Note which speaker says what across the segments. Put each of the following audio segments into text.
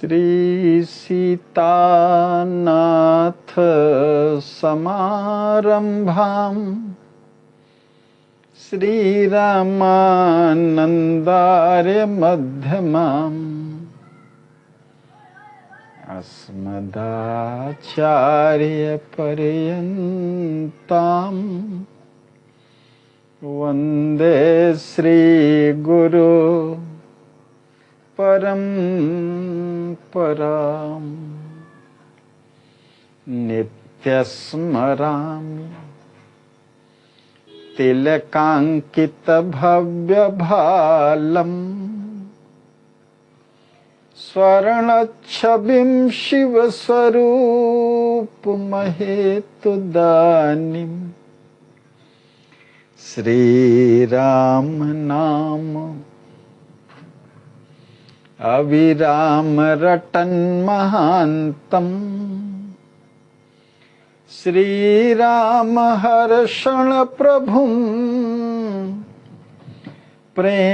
Speaker 1: श्री सीतानाथ समारंभां श्रीरामानन्दार्य मध्यमाम् अस्मदाचार्य पर्यन्तां वन्दे श्री गुरु परम्पराम् नित्यस्मरामि तिलकाङ्कित भव्यभालम् स्वर्णच्छविं शिवस्वरूपमहेतुदानीं श्रीराम नाम अविराम रटन् महान्तम् श्रीराम हर्षण प्रभुं प्रेमावतारम्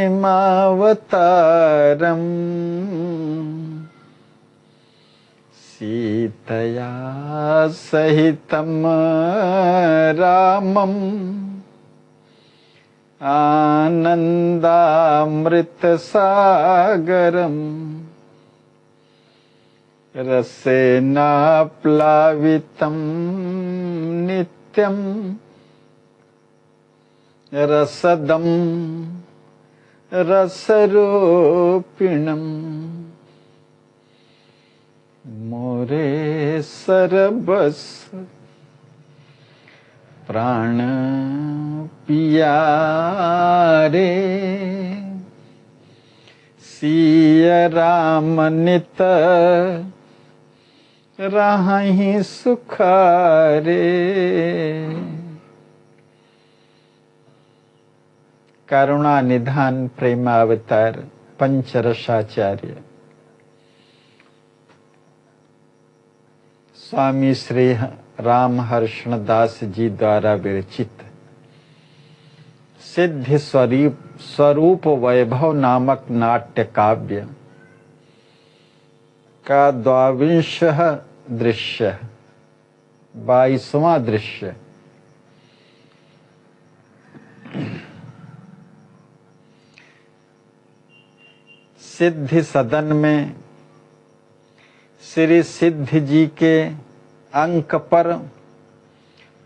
Speaker 1: सीतया सहितं रामम् आनन्दामृतसागरम् रसेनाप्लावितं नित्यं रसदं रसरूपिणम् मोरे सरबस प्राण पियारे सिया राम नित राहि सुखारे। करुणा निधान प्रेमावतार पंचरसाचार्य स्वामी श्री रामहर्षण दास जी द्वारा विरचित सिद्ध स्वरूप वैभव नामक नाट्य काव्य का 22वां दृश्य 22वां दृश्य सिद्धि सदन में श्री सिद्ध जी के अंक पर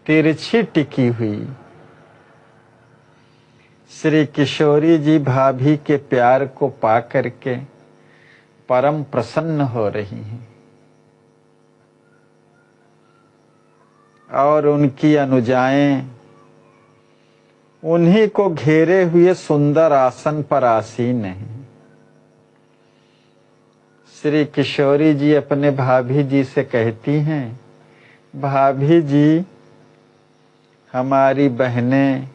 Speaker 1: तिरछी टिकी हुई श्री किशोरी जी भाभी के प्यार को पाकर के परम प्रसन्न हो रही हैं और उनकी अनुजाएं उन्हीं को घेरे हुए सुंदर आसन पर आसीन हैं। श्री किशोरी जी अपने भाभी जी से कहती हैं, भाभी जी हमारी बहनें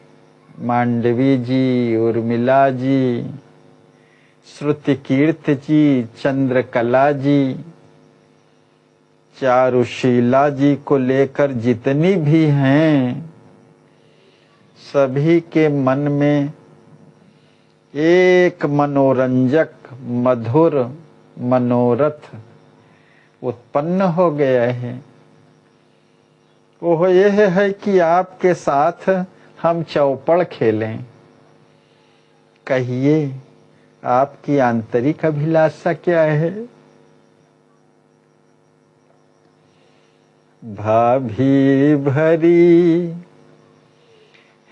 Speaker 1: मांडवी जी, उर्मिला जी, श्रुतिकीर्ति जी, चंद्रकला जी, चारुशीला जी को लेकर जितनी भी हैं सभी के मन में एक मनोरंजक मधुर मनोरथ उत्पन्न हो गया है। वो यह है कि आपके साथ हम चौपड़ खेलें। कहिए आपकी आंतरिक अभिलाषा क्या है? भाभी भरी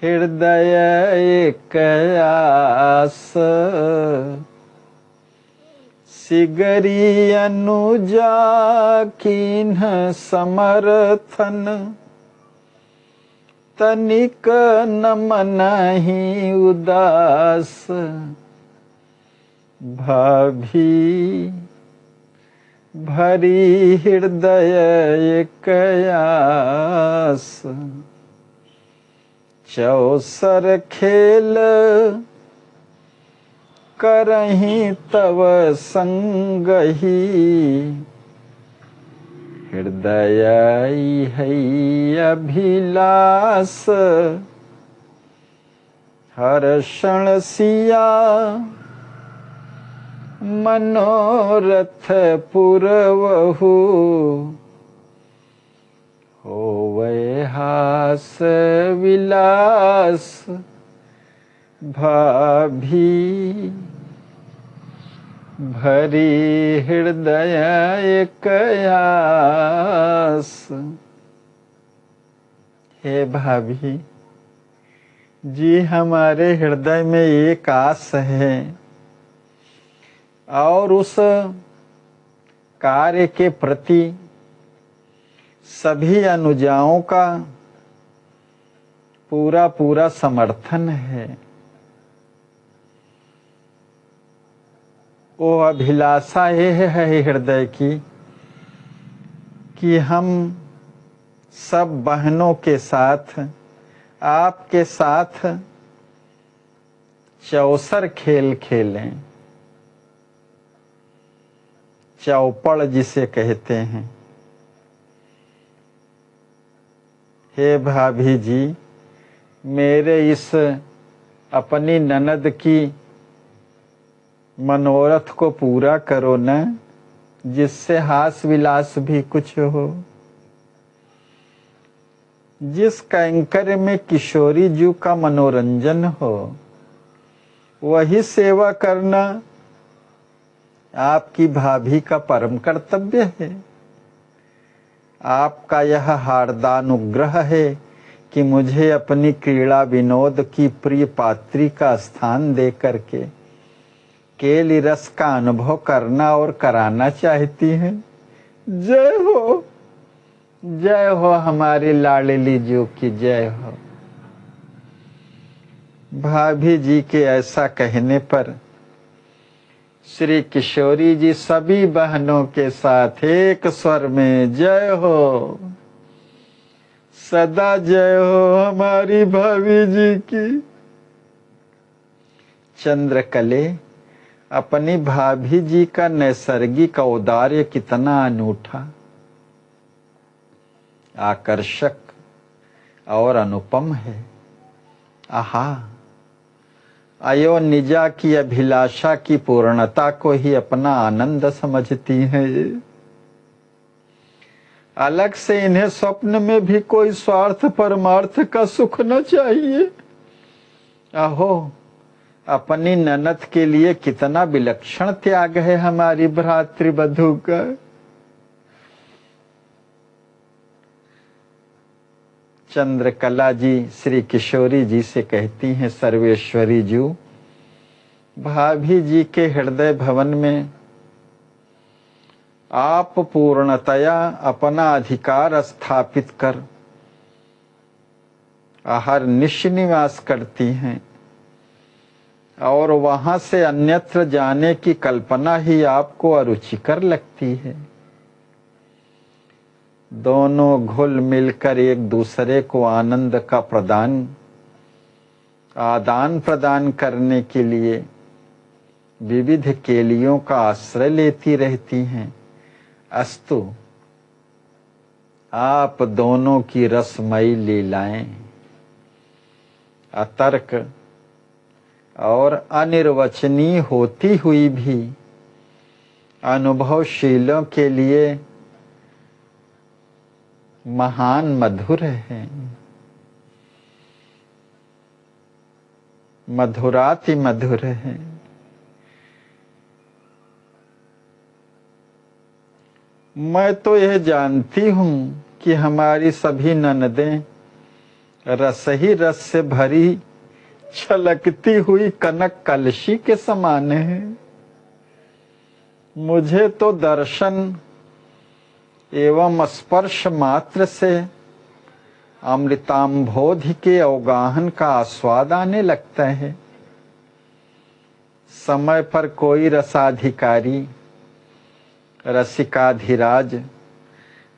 Speaker 1: हृदय एक आस सिगरी अनुजा कीन्ह समर्थन तनिक न मनहि उदास भाभी भरी हृदय एक आस चौसर खेल करहि तव संगहि हृदय है अभिलाष हर्षण सिया मनोरथ पुरवहु होवै हास विलास भाभी भरी हृदय एक आस। हे भाभी जी, हमारे हृदय में एक आस है और उस कार्य के प्रति सभी अनुजाओं का पूरा पूरा समर्थन है। वो अभिलाषा ये है हृदय की कि हम सब बहनों के साथ, आपके साथ चौसर खेल खेलें, चौपड़ जिसे कहते हैं। हे भाभी जी, मेरे इस अपनी ननद की मनोरथ को पूरा करो न, जिससे हास विलास भी कुछ हो। जिस कैंकर में किशोरी जू का मनोरंजन हो, वही सेवा करना आपकी भाभी का परम कर्तव्य है। आपका यह हार्दानुग्रह है कि मुझे अपनी क्रीड़ा विनोद की प्रिय पात्री का स्थान दे करके केली रस का अनुभव करना और कराना चाहती हैं। जय हो, जय हो हमारी लाडली जू की जय हो। भाभी जी के ऐसा कहने पर श्री किशोरी जी सभी बहनों के साथ एक स्वर में जय हो, सदा जय हो हमारी भाभी जी की। चंद्रकले, अपनी भाभी जी का नैसर्गिक औदार्य कितना अनूठा, आकर्षक और अनुपम है। आहा, अयो निजा की अभिलाषा की पूर्णता को ही अपना आनंद समझती हैं ये। अलग से इन्हें स्वप्न में भी कोई स्वार्थ परमार्थ का सुख न चाहिए। आहो, अपनी ननद के लिए कितना विलक्षण त्याग है हमारी भ्रातृवधू का। चंद्रकला जी श्री किशोरी जी से कहती हैं, सर्वेश्वरी जू, भाभी जी के हृदय भवन में आप पूर्णतया अपना अधिकार स्थापित कर हर निवास करती हैं और वहां से अन्यत्र जाने की कल्पना ही आपको अरुचिकर लगती है। दोनों घुल मिलकर एक दूसरे को आनंद का आदान प्रदान करने के लिए विविध केलियों का आश्रय लेती रहती हैं। अस्तु, आप दोनों की रसमयी लीलाएं अतर्क और अनिर्वचनीय होती हुई भी अनुभवशीलों के लिए महान मधुर है। मधुराति मधुर है। मैं तो यह जानती हूं कि हमारी सभी ननदें रस ही रस से भरी छलकती हुई कनक कलशी के समान है। मुझे तो दर्शन एवं स्पर्श मात्र से अमृतांभोधि के अवगाहन का आस्वाद आने लगता है। समय पर कोई रसाधिकारी रसिकाधिराज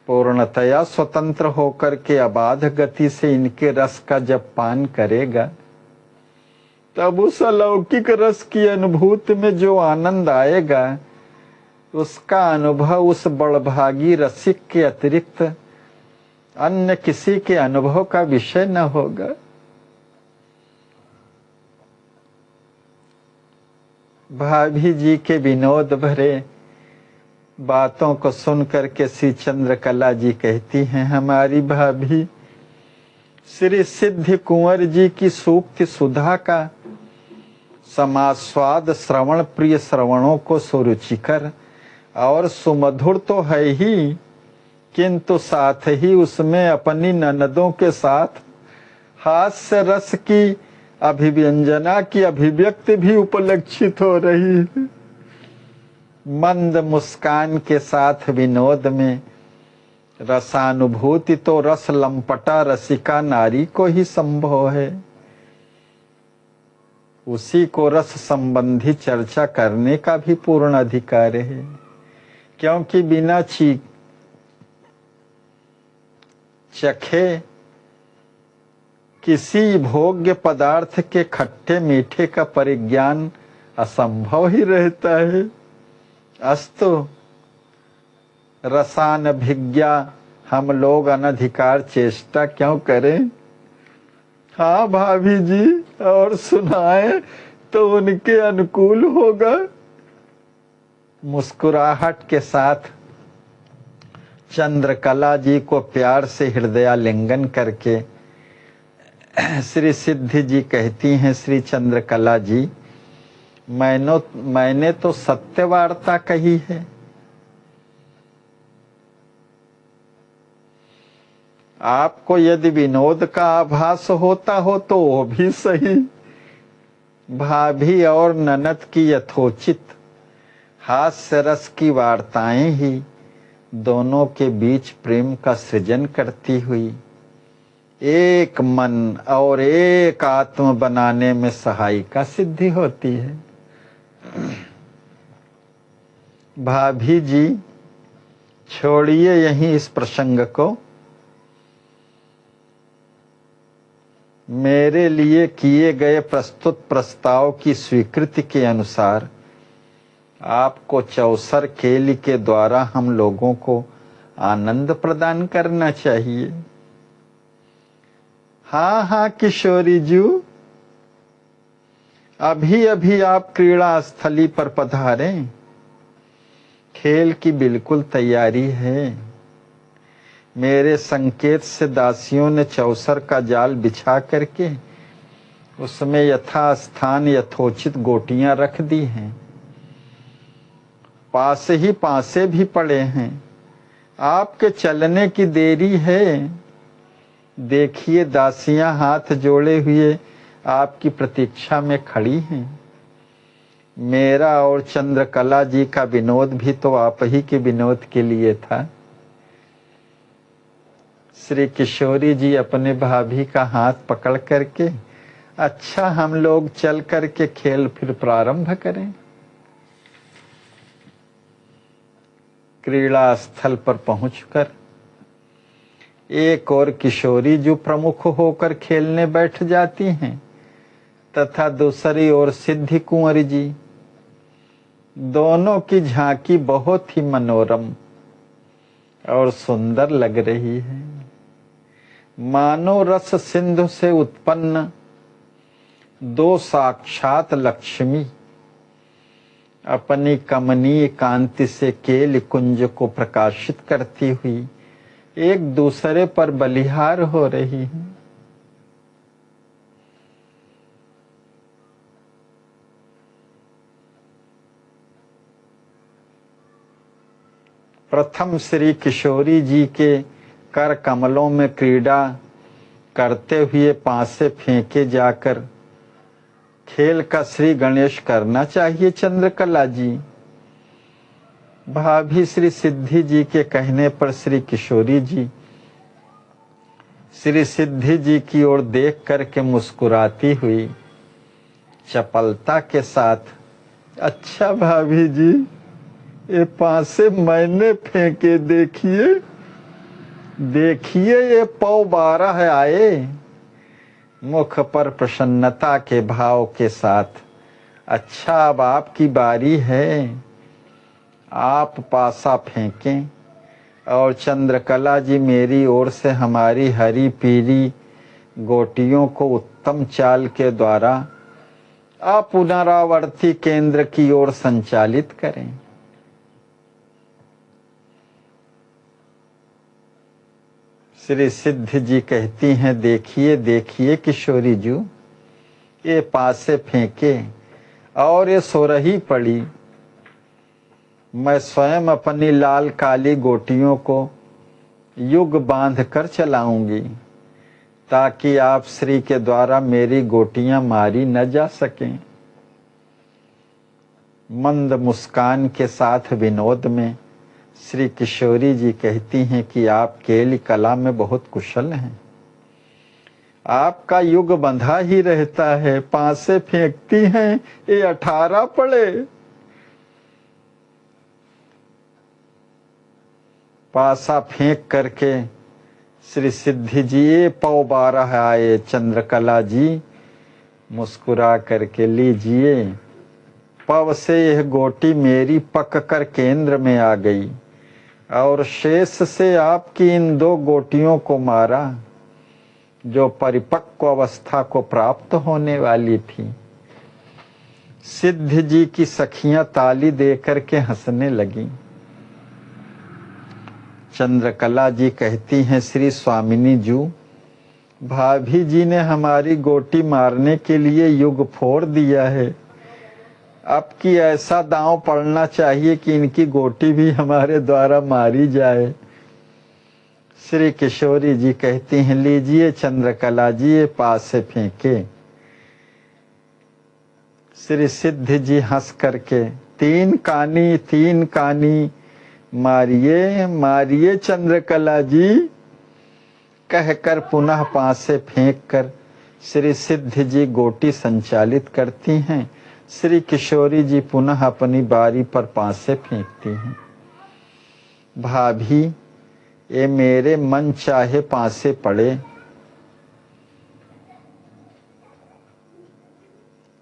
Speaker 1: पूर्णतया स्वतंत्र होकर के अबाध गति से इनके रस का जब पान करेगा, तब उस अलौकिक रस की अनुभूति में जो आनंद आएगा, उसका अनुभव उस बड़भागी रसिक के अतिरिक्त अन्य किसी के अनुभव का विषय न होगा। भाभी जी के विनोद भरे बातों को सुन करके श्री चंद्रकला जी कहती हैं, हमारी भाभी श्री सिद्धि कुंवर जी की सूक्ति सुधा का समास्वाद श्रवण प्रिय श्रवणों को सुरुचिकर और सुमधुर तो है ही, किंतु साथ ही उसमें अपनी ननदों के साथ हास्य रस की अभिव्यंजना की अभिव्यक्ति भी उपलक्षित हो रही है। मंद मुस्कान के साथ विनोद में रसानुभूति तो रस लंपटा रसिका नारी को ही संभव है। उसी को रस संबंधी चर्चा करने का भी पूर्ण अधिकार है, क्योंकि बिना चखे किसी भोग्य पदार्थ के खट्टे मीठे का परिज्ञान असंभव ही रहता है। अस्तु रसानभिज्ञा हम लोग अनधिकार चेष्टा क्यों करें। हाँ भाभी जी, और सुनाए तो उनके अनुकूल होगा। मुस्कुराहट के साथ चंद्रकला जी को प्यार से हृदयालिंगन करके श्री सिद्धि जी कहती हैं, श्री चंद्रकला जी, मैंने तो सत्य वार्ता कही है। आपको यदि विनोद का आभास होता हो तो वो भी सही। भाभी और ननद की यथोचित हास्य रस की वार्ताएं ही दोनों के बीच प्रेम का सृजन करती हुई एक मन और एक आत्म बनाने में सहायिका सिद्धि होती है। भाभी जी छोड़िए यहीं इस प्रसंग को। मेरे लिए किए गए प्रस्तुत प्रस्ताव की स्वीकृति के अनुसार आपको चौसर खेल के द्वारा हम लोगों को आनंद प्रदान करना चाहिए। हाँ हाँ किशोरी जी, अभी अभी आप क्रीड़ा स्थली पर पधारे। खेल की बिल्कुल तैयारी है। मेरे संकेत से दासियों ने चौसर का जाल बिछा करके उसमें यथास्थान यथोचित गोटियां रख दी हैं। पास ही पासे भी पड़े हैं। आपके चलने की देरी है। देखिए दासियां हाथ जोड़े हुए आपकी प्रतीक्षा में खड़ी हैं। मेरा और चंद्रकला जी का विनोद भी तो आप ही के विनोद के लिए था। श्री किशोरी जी अपने भाभी का हाथ पकड़ करके, अच्छा हम लोग चल करके खेल फिर प्रारंभ करें। क्रीड़ा स्थल पर पहुंचकर एक और किशोरी जो प्रमुख होकर खेलने बैठ जाती हैं तथा दूसरी ओर सिद्धि कुंवर जी। दोनों की झांकी बहुत ही मनोरम और सुंदर लग रही है। मानो रस सिंधु से उत्पन्न दो साक्षात लक्ष्मी अपनी कमनीय कांति से केल कुंज को प्रकाशित करती हुई एक दूसरे पर बलिहार हो रही है। प्रथम श्री किशोरी जी के कर कमलों में क्रीड़ा करते हुए पासे फेंके जाकर खेल का श्री गणेश करना चाहिए चंद्रकला जी। भाभी श्री सिद्धि जी के कहने पर श्री किशोरी जी श्री सिद्धि जी की ओर देख करके मुस्कुराती हुई चपलता के साथ, अच्छा भाभी जी, ये पासे मैंने फेंके, देखिए देखिए ये पौ 12 आए। मुख पर प्रसन्नता के भाव के साथ, अच्छा अब आपकी बारी है, आप पासा फेंकें और चंद्रकला जी मेरी ओर से हमारी हरी पीली गोटियों को उत्तम चाल के द्वारा पुनरावर्ती केंद्र की ओर संचालित करें। श्री सिद्ध जी कहती हैं, देखिए देखिए किशोरी जी, ये पासे फेंके और ये सो रही पड़ी। मैं स्वयं अपनी लाल काली गोटियों को युग बांध कर चलाऊंगी ताकि आप श्री के द्वारा मेरी गोटियां मारी न जा सकें। मंद मुस्कान के साथ विनोद में श्री किशोरी जी कहती हैं कि आप खेल कला में बहुत कुशल हैं। आपका युग बंधा ही रहता है, पासे फेंकती हैं ये 18 पड़े। पासा फेंक करके श्री सिद्धि जी ये 12 आए। चंद्रकला जी मुस्कुरा करके, लीजिए। पव से यह गोटी मेरी पक कर केंद्र में आ गई और शेष से आपकी इन 2 गोटियों को मारा जो परिपक्व अवस्था को प्राप्त होने वाली थी। सिद्ध जी की सखियां ताली दे करके हंसने लगी। चंद्रकला जी कहती हैं, श्री स्वामिनी जी, भाभी जी ने हमारी गोटी मारने के लिए युग फोड़ दिया है। अब की ऐसा दांव पड़ना चाहिए कि इनकी गोटी भी हमारे द्वारा मारी जाए। श्री किशोरी जी कहती हैं, लीजिए चंद्रकला जी ये पास से फेंके। श्री सिद्ध जी हंस करके, 3 कानी मारिए मारिए चंद्रकला जी कहकर पुनः पास से फेंक कर श्री सिद्ध जी गोटी संचालित करती हैं। श्री किशोरी जी पुनः अपनी बारी पर पास से फेंकती हैं। भाभी ये मेरे मन चाहे पासे पड़े,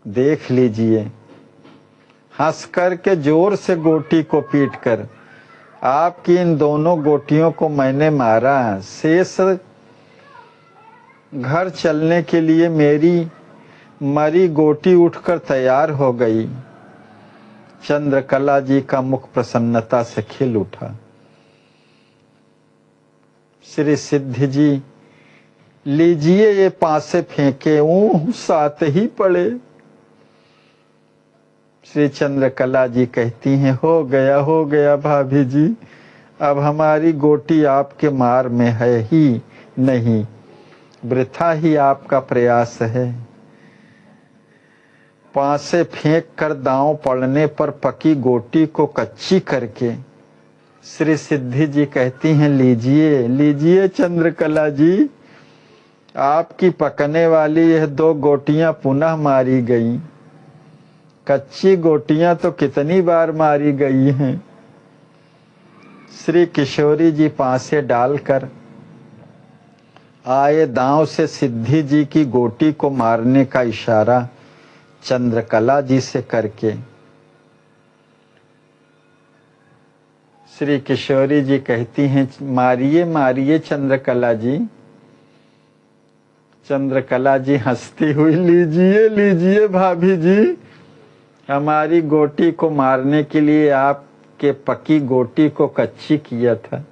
Speaker 1: देख लीजिए। हंस कर के जोर से गोटी को पीट कर आपकी इन दोनों गोटियों को मैंने मारा। शेष घर चलने के लिए मेरी मरी गोटी उठकर तैयार हो गई। चंद्रकला जी का मुख प्रसन्नता से खिल उठा। श्री सिद्ध जी, लीजिए ये पासे फेंके, साथ ही पड़े। श्री चंद्रकला जी कहती हैं, हो गया भाभी जी, अब हमारी गोटी आपके मार में है ही नहीं, वृथा ही आपका प्रयास है। पासे फेंक कर दांव पड़ने पर पकी गोटी को कच्ची करके श्री सिद्धि जी कहती हैं, लीजिए लीजिए चंद्रकला जी, आपकी पकने वाली यह 2 गोटियां पुनः मारी गई। कच्ची गोटियां तो कितनी बार मारी गई हैं। श्री किशोरी जी पासे डालकर आए दांव से सिद्धि जी की गोटी को मारने का इशारा चंद्रकला जी से करके श्री किशोरी जी कहती हैं, मारिए मारिए चंद्रकला जी। चंद्रकला जी हंसती हुई, लीजिए लीजिए भाभी जी, हमारी गोटी को मारने के लिए आपके पकी गोटी को कच्ची किया था।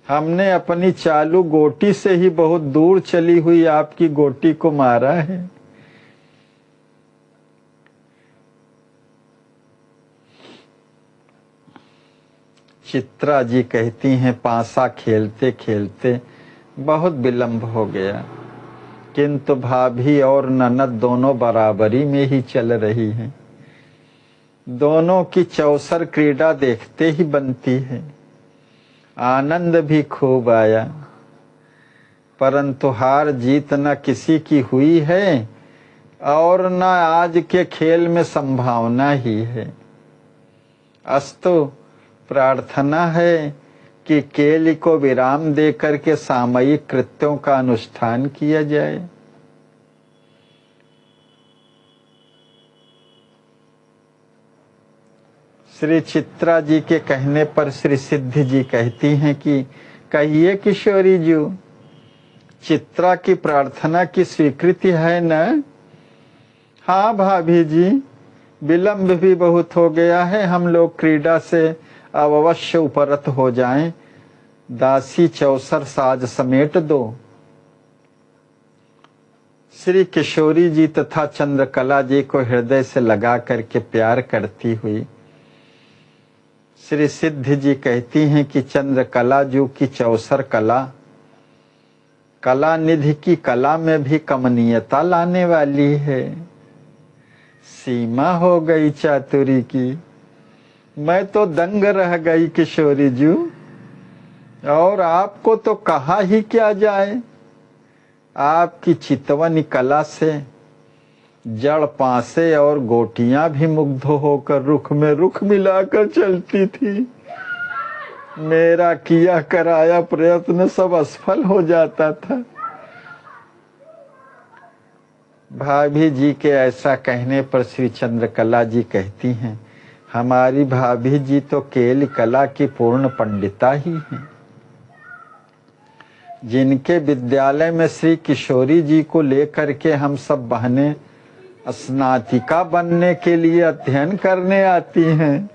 Speaker 1: हमने अपनी चालू गोटी से ही बहुत दूर चली हुई आपकी गोटी को मारा है। चित्रा जी कहती हैं, पासा खेलते खेलते बहुत विलंब हो गया, किंतु भाभी और ननद दोनों बराबरी में ही चल रही हैं। दोनों की चौसर क्रीड़ा देखते ही बनती है। आनंद भी खूब आया, परंतु हार जीत न किसी की हुई है और न आज के खेल में संभावना ही है। अस्तु प्रार्थना है कि केली को विराम देकर के सामयिक कृत्यों का अनुष्ठान किया जाए। श्री चित्रा जी के कहने पर श्री सिद्धि जी कहती हैं कि कहिए किशोरी जी, चित्रा की प्रार्थना की स्वीकृति है न? हाँ भाभी जी, विलंब भी बहुत हो गया है, हम लोग क्रीड़ा से अब अवश्य उपरत हो जाएं। दासी चौसर साज समेट दो। श्री किशोरी जी तथा चंद्रकला जी को हृदय से लगा करके प्यार करती हुई श्री सिद्ध जी कहती हैं कि चंद्रकला जी की चौसर कला कला निधि की कला में भी कमनीयता लाने वाली है। सीमा हो गई चातुरी की। मैं तो दंग रह गई किशोरी जी, और आपको तो कहा ही क्या जाए। आपकी चितवन कला से जड़ पासे और गोटियां भी मुग्ध होकर रुख में रुख मिलाकर चलती थी। मेरा किया कराया प्रयत्न सब असफल हो जाता था। भाभी जी के ऐसा कहने पर श्री चंद्रकला जी कहती हैं, हमारी भाभी जी तो केल कला की पूर्ण पंडिता ही हैं, जिनके विद्यालय में श्री किशोरी जी को लेकर के हम सब बहनें स्नातिका बनने के लिए अध्ययन करने आती हैं।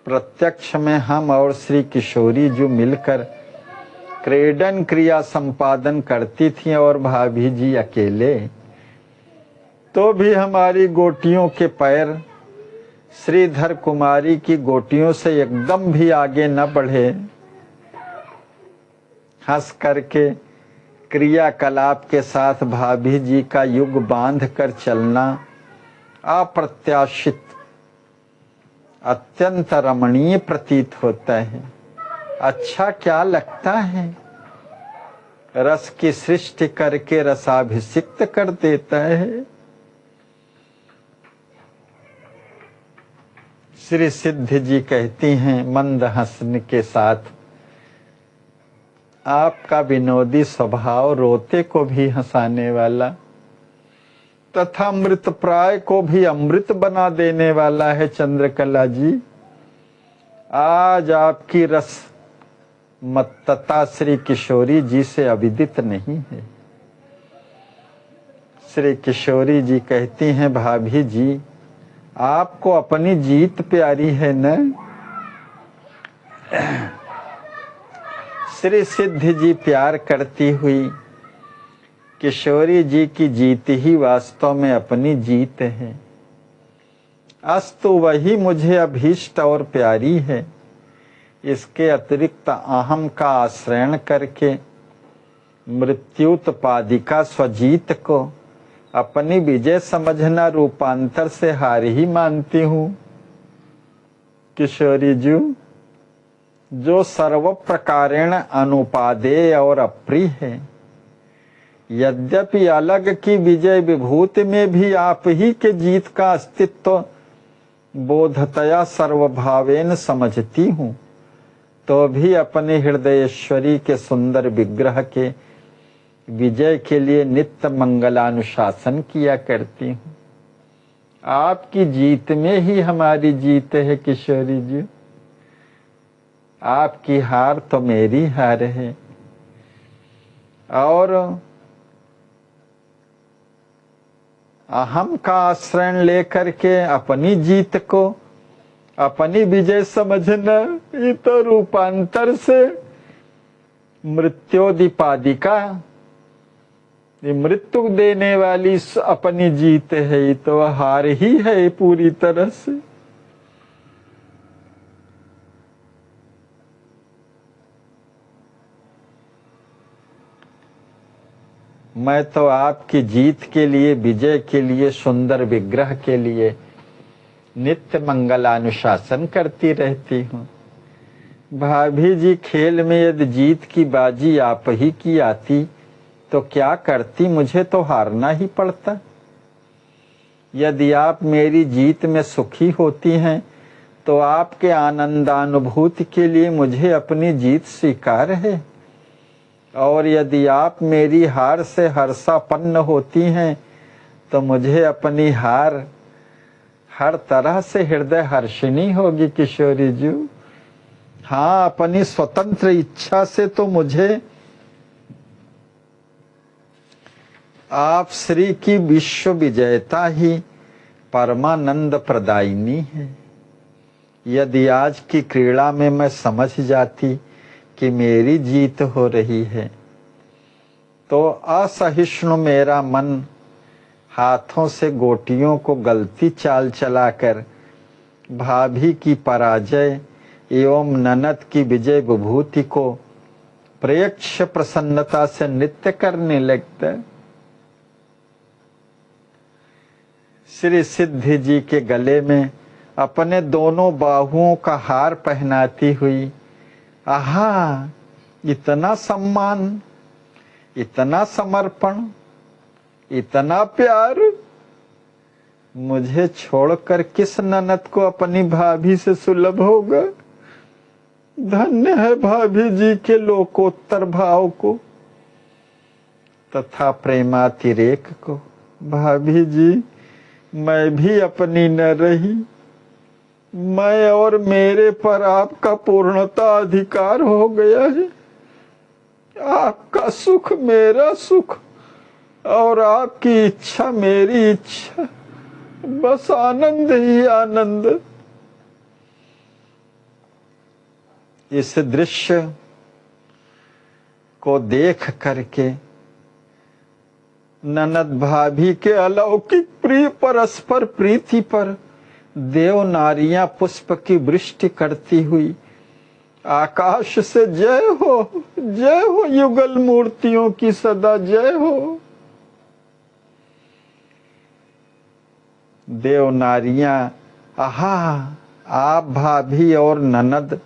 Speaker 1: प्रत्यक्ष में हम और श्री किशोरी जी मिलकर क्रीडन क्रिया संपादन करती थी, और भाभी जी अकेले। तो भी हमारी गोटियों के पैर श्रीधर कुमारी की गोटियों से एकदम भी आगे न बढ़े। हंस करके क्रियाकलाप के साथ भाभी जी का युग बांध कर चलना अप्रत्याशित अत्यंत रमणीय प्रतीत होता है। अच्छा क्या लगता है, रस की सृष्टि करके रसाभिषिक्त कर देता है। श्री सिद्ध जी कहती हैं मंद हंसने के साथ, आपका विनोदी स्वभाव रोते को भी हंसाने वाला तथा मृत प्राय को भी अमृत बना देने वाला है। चंद्रकला जी, आज आपकी रस मत्तता श्री किशोरी जी से अविदित नहीं है। श्री किशोरी जी कहती हैं, भाभी जी आपको अपनी जीत प्यारी है न। श्री सिद्ध जी प्यार करती हुई किशोरी जी की जीत ही वास्तव में अपनी जीत है। अस्तु वही मुझे अभीष्ट और प्यारी है। इसके अतिरिक्त अहम का आश्रयण करके मृत्युत्पादिका स्वजीत को अपनी विजय समझना रूपांतर से हार ही मानती हूँ। किशोरी जी जो सर्व प्रकारेण अनुपादेय और अप्रिय है, यद्यपि अलग की विजय विभूति में भी आप ही के जीत का अस्तित्व बोधतया सर्वभावेन समझती हूँ, तो भी अपने हृदयेश्वरी के सुंदर विग्रह के विजय के लिए नित्य मंगलानुशासन किया करती हूँ। आपकी जीत में ही हमारी जीत है किशोरी जी। आपकी हार तो मेरी हार है। और अहम का आश्रय लेकर के अपनी जीत को अपनी विजय समझना, ये तो रूपांतर से मृत्योदिपादिका, ये मृत्यु देने वाली अपनी जीत है। ये तो हार ही है पूरी तरह से। मैं तो आपकी जीत के लिए, विजय के लिए, सुंदर विग्रह के लिए नित्य मंगलानुशासन करती रहती हूँ। भाभी जी खेल में यदि जीत की बाजी आप ही की आती तो क्या करती, मुझे तो हारना ही पड़ता। यदि आप मेरी जीत में सुखी होती हैं तो आपके आनंदानुभूति के लिए मुझे अपनी जीत स्वीकार है, और यदि आप मेरी हार से हर्षापन्न होती हैं तो मुझे अपनी हार हर तरह से हृदय हर्षिणी होगी किशोरी जी। हाँ, अपनी स्वतंत्र इच्छा से तो मुझे आप श्री की विश्व विजयता ही परमानंद प्रदायिनी है। यदि आज की क्रीड़ा में मैं समझ जाती कि मेरी जीत हो रही है, तो असहिष्णु मेरा मन हाथों से गोटियों को गलती चाल चलाकर भाभी की पराजय एवं ननद की विजय विभूति को प्रयक्ष प्रसन्नता से नृत्य करने लगता। श्री सिद्धि जी के गले में अपने दोनों बाहुओं का हार पहनाती हुई, आहा, इतना सम्मान, इतना समर्पण, इतना प्यार, मुझे छोड़कर किस ननद को अपनी भाभी से सुलभ होगा। धन्य है भाभी जी के लोकोत्तर भाव को तथा प्रेमातिरेक को। भाभी जी, मैं भी अपनी न रही, मैं और मेरे पर आपका पूर्णता अधिकार हो गया है। आपका सुख मेरा सुख और आपकी इच्छा मेरी इच्छा, बस आनंद ही आनंद। इस दृश्य को देख करके ननद भाभी के अलौकिक प्रिय परस्पर प्रीति पर देव नारियां पुष्प की वृष्टि करती हुई आकाश से जय हो युगल मूर्तियों की सदा जय हो। देव नारियां, आहा, आप भाभी और ननद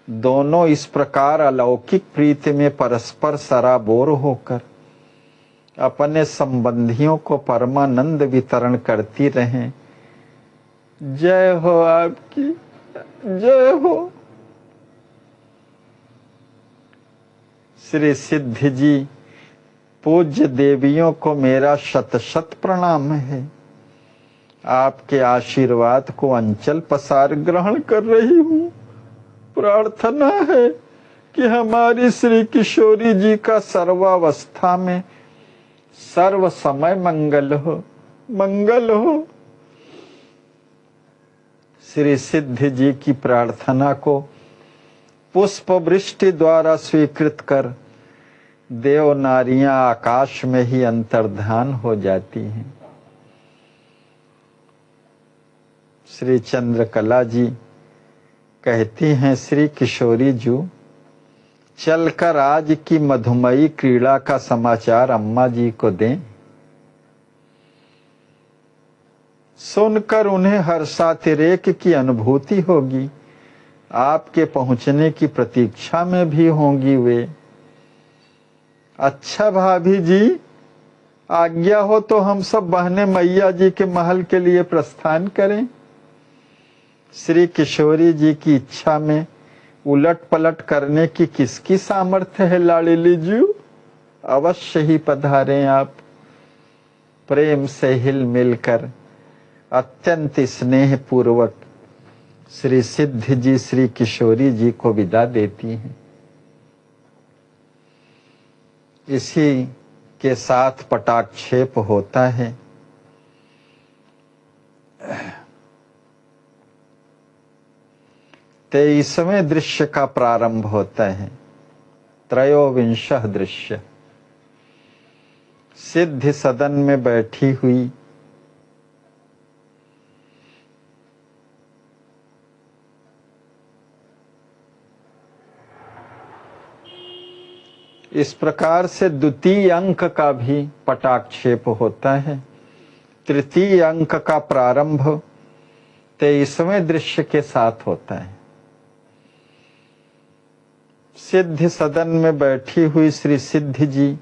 Speaker 1: दोनों इस प्रकार अलौकिक प्रीति में परस्पर सराबोर होकर अपने संबंधियों को परमानंद वितरण करती रहें। जय हो आपकी, जय हो। श्री सिद्धि जी पूज्य देवियों को मेरा शत शत प्रणाम है। आपके आशीर्वाद को अंचल पसार ग्रहण कर रही हूँ। प्रार्थना है कि हमारी श्री किशोरी जी का सर्वावस्था में सर्व समय मंगल हो, मंगल हो। श्री सिद्धि जी की प्रार्थना को पुष्प वृष्टि द्वारा स्वीकृत कर देव नारियां आकाश में ही अंतर्धान हो जाती हैं। श्री चंद्रकला जी कहती हैं, श्री किशोरी जी, चलकर आज की मधुमयी क्रीड़ा का समाचार अम्मा जी को दें। सुनकर उन्हें हर्षातिरेक की अनुभूति होगी, आपके पहुंचने की प्रतीक्षा में भी होंगी वे। अच्छा भाभी जी, आज्ञा हो तो हम सब बहनें मैया जी के महल के लिए प्रस्थान करें। श्री किशोरी जी की इच्छा में उलट पलट करने की किसकी सामर्थ्य है लाडली जी? अवश्य ही पधारें आप। प्रेम से हिल मिलकर अत्यंत स्नेह पूर्वक श्री सिद्धि जी श्री किशोरी जी को विदा देती हैं। इसी के साथ पटाक्षेप होता है। 23वें दृश्य का प्रारंभ होता है। त्रयोविंशः दृश्य। सिद्धि सदन में बैठी हुई इस प्रकार से द्वितीय अंक का भी पटाक्षेप होता है। तृतीय अंक का प्रारंभ 23वें दृश्य के साथ होता है। सिद्धि सदन में बैठी हुई श्री सिद्धि जी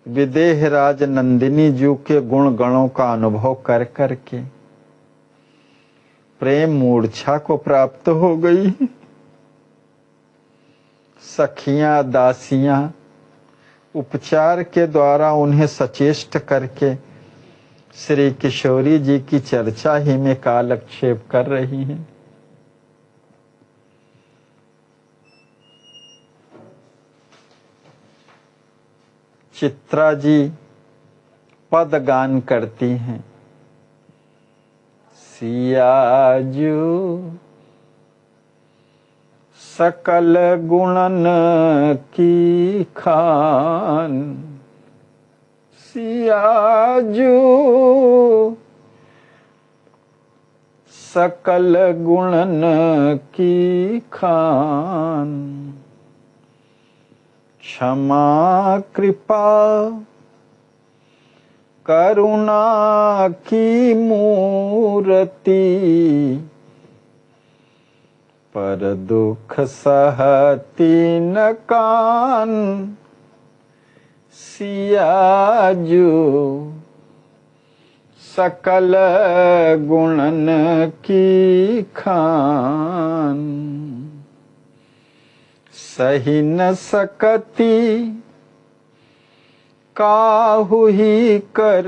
Speaker 1: विदेहराज नंदिनी जी के गुण गणों का अनुभव कर करके प्रेम मूर्छा को प्राप्त हो गई। सखियां दासियां उपचार के द्वारा उन्हें सचेष्ट करके श्री किशोरी जी की चर्चा ही में कालक्षेप कर रही हैं। चित्रा जी पद गान करती हैं। सियाजू सकल गुणन की खान, सियाजू सकल गुणन की खान, क्षमा कृपा करुणा की मूर्ति, पर दुख सहती न कान, सियाजू सकल गुणन की खान, सही न सकती काहू ही कर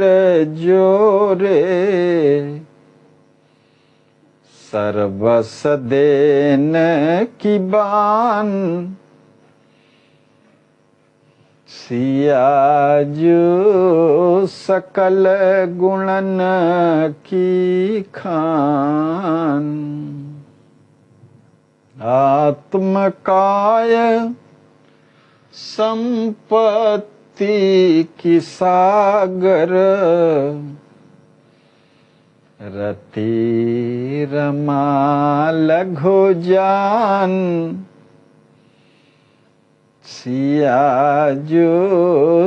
Speaker 1: जोरे, सर्वस देन की बान, सियाजू सकल गुणन की खान, आत्मकाय संपत्ति की सागर, रति रमा लघु जान, सियाजू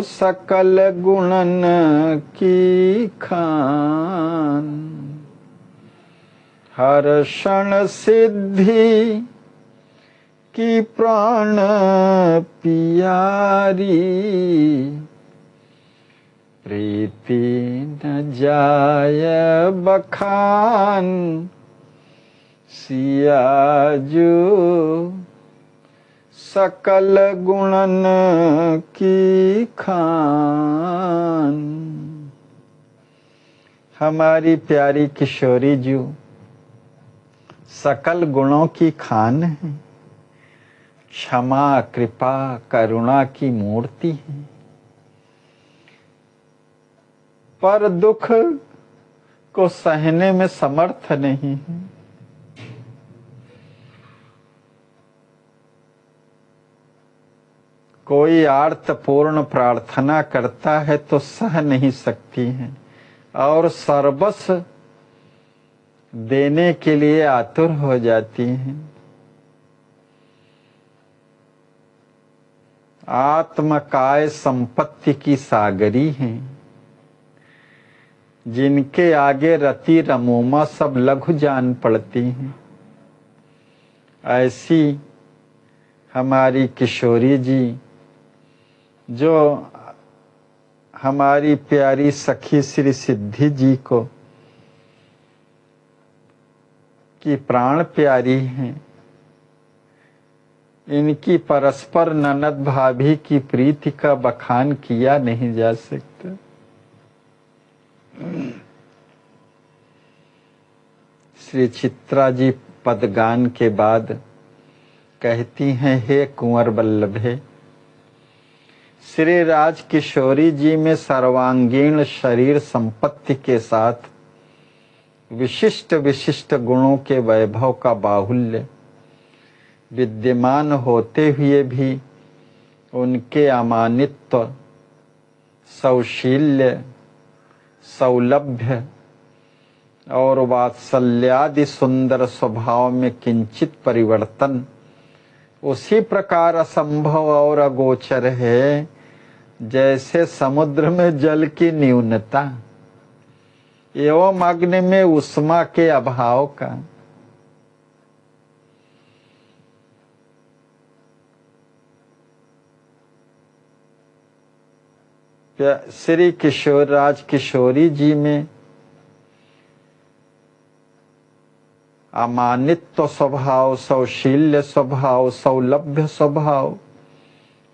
Speaker 1: सकल गुणन की खान, हर क्षण सिद्धि की प्राण पियारी, प्रीति न जाय बखान, सियाजू सकल गुणन की खान। हमारी प्यारी किशोरी जी सकल गुणों की खान है, क्षमा कृपा करुणा की मूर्ति है, पर दुख को सहने में समर्थ नहीं है। कोई आर्तपूर्ण प्रार्थना करता है तो सह नहीं सकती है और सर्वस्व देने के लिए आतुर हो जाती हैं। आत्मकाय संपत्ति की सागरी हैं, जिनके आगे रति रमोमा सब लघु जान पड़ती हैं। ऐसी हमारी किशोरी जी जो हमारी प्यारी सखी श्री सिद्धि जी को की प्राण प्यारी हैं, इनकी परस्पर ननद भाभी की प्रीति का बखान किया नहीं जा सकता। श्री चित्रा जी पदगान के बाद कहती हैं, हे कुंवर वल्लभे, श्री राज किशोरी जी में सर्वांगीण शरीर संपत्ति के साथ विशिष्ट विशिष्ट गुणों के वैभव का बाहुल्य विद्यमान होते हुए भी उनके अमानित्व, सौशील्य, सौलभ्य और वात्सल्यादि सुंदर स्वभाव में किंचित परिवर्तन उसी प्रकार असंभव और अगोचर है जैसे समुद्र में जल की न्यूनता एवं अग्नि में उष्मा के अभाव का। श्री किशोर राज किशोरी जी में अमानित्व स्वभाव, सौशील्य स्वभाव, सौलभ्य स्वभाव,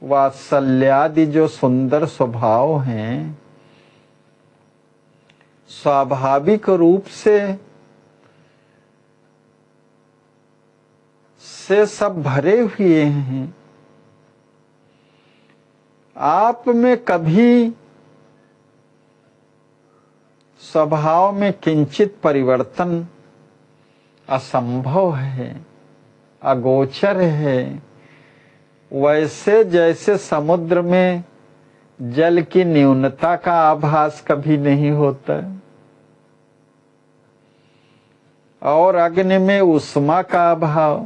Speaker 1: वात्सल्यादि जो सुंदर स्वभाव हैं, स्वाभाविक रूप से सब भरे हुए हैं। आप में कभी स्वभाव में किंचित परिवर्तन असंभव है, अगोचर है। वैसे जैसे समुद्र में जल की न्यूनता का आभास कभी नहीं होता और अग्नि में उष्मा का अभाव,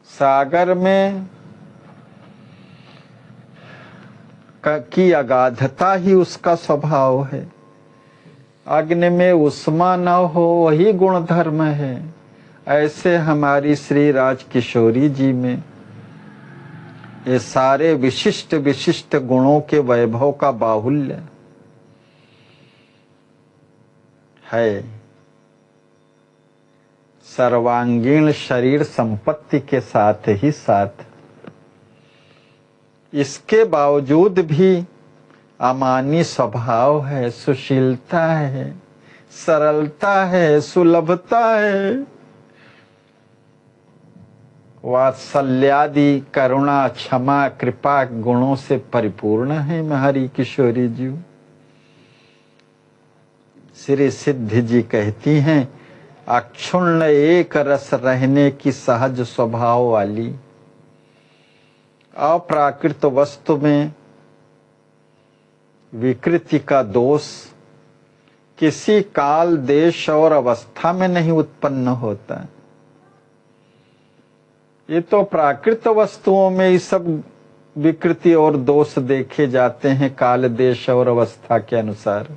Speaker 1: सागर में की अगाधता ही उसका स्वभाव है। अग्नि में उष्मा न हो वही गुण धर्म है। ऐसे हमारी श्री राज किशोरी जी में ये सारे विशिष्ट विशिष्ट गुणों के वैभव का बाहुल्य है। सर्वांगीण शरीर संपत्ति के साथ ही साथ इसके बावजूद भी अमानी स्वभाव है, सुशीलता है, सरलता है, सुलभता है, वात्सल्यादि करुणा क्षमा कृपा गुणों से परिपूर्ण है हमारी किशोरी जी। श्री सिद्धि जी कहती हैं, अक्षुण्ण एक रस रहने की सहज स्वभाव वाली, अप्राकृत वस्तु में विकृति का दोष किसी काल देश और अवस्था में नहीं उत्पन्न होता। ये तो प्राकृत वस्तुओं में ही सब विकृति और दोष देखे जाते हैं काल देश और अवस्था के अनुसार।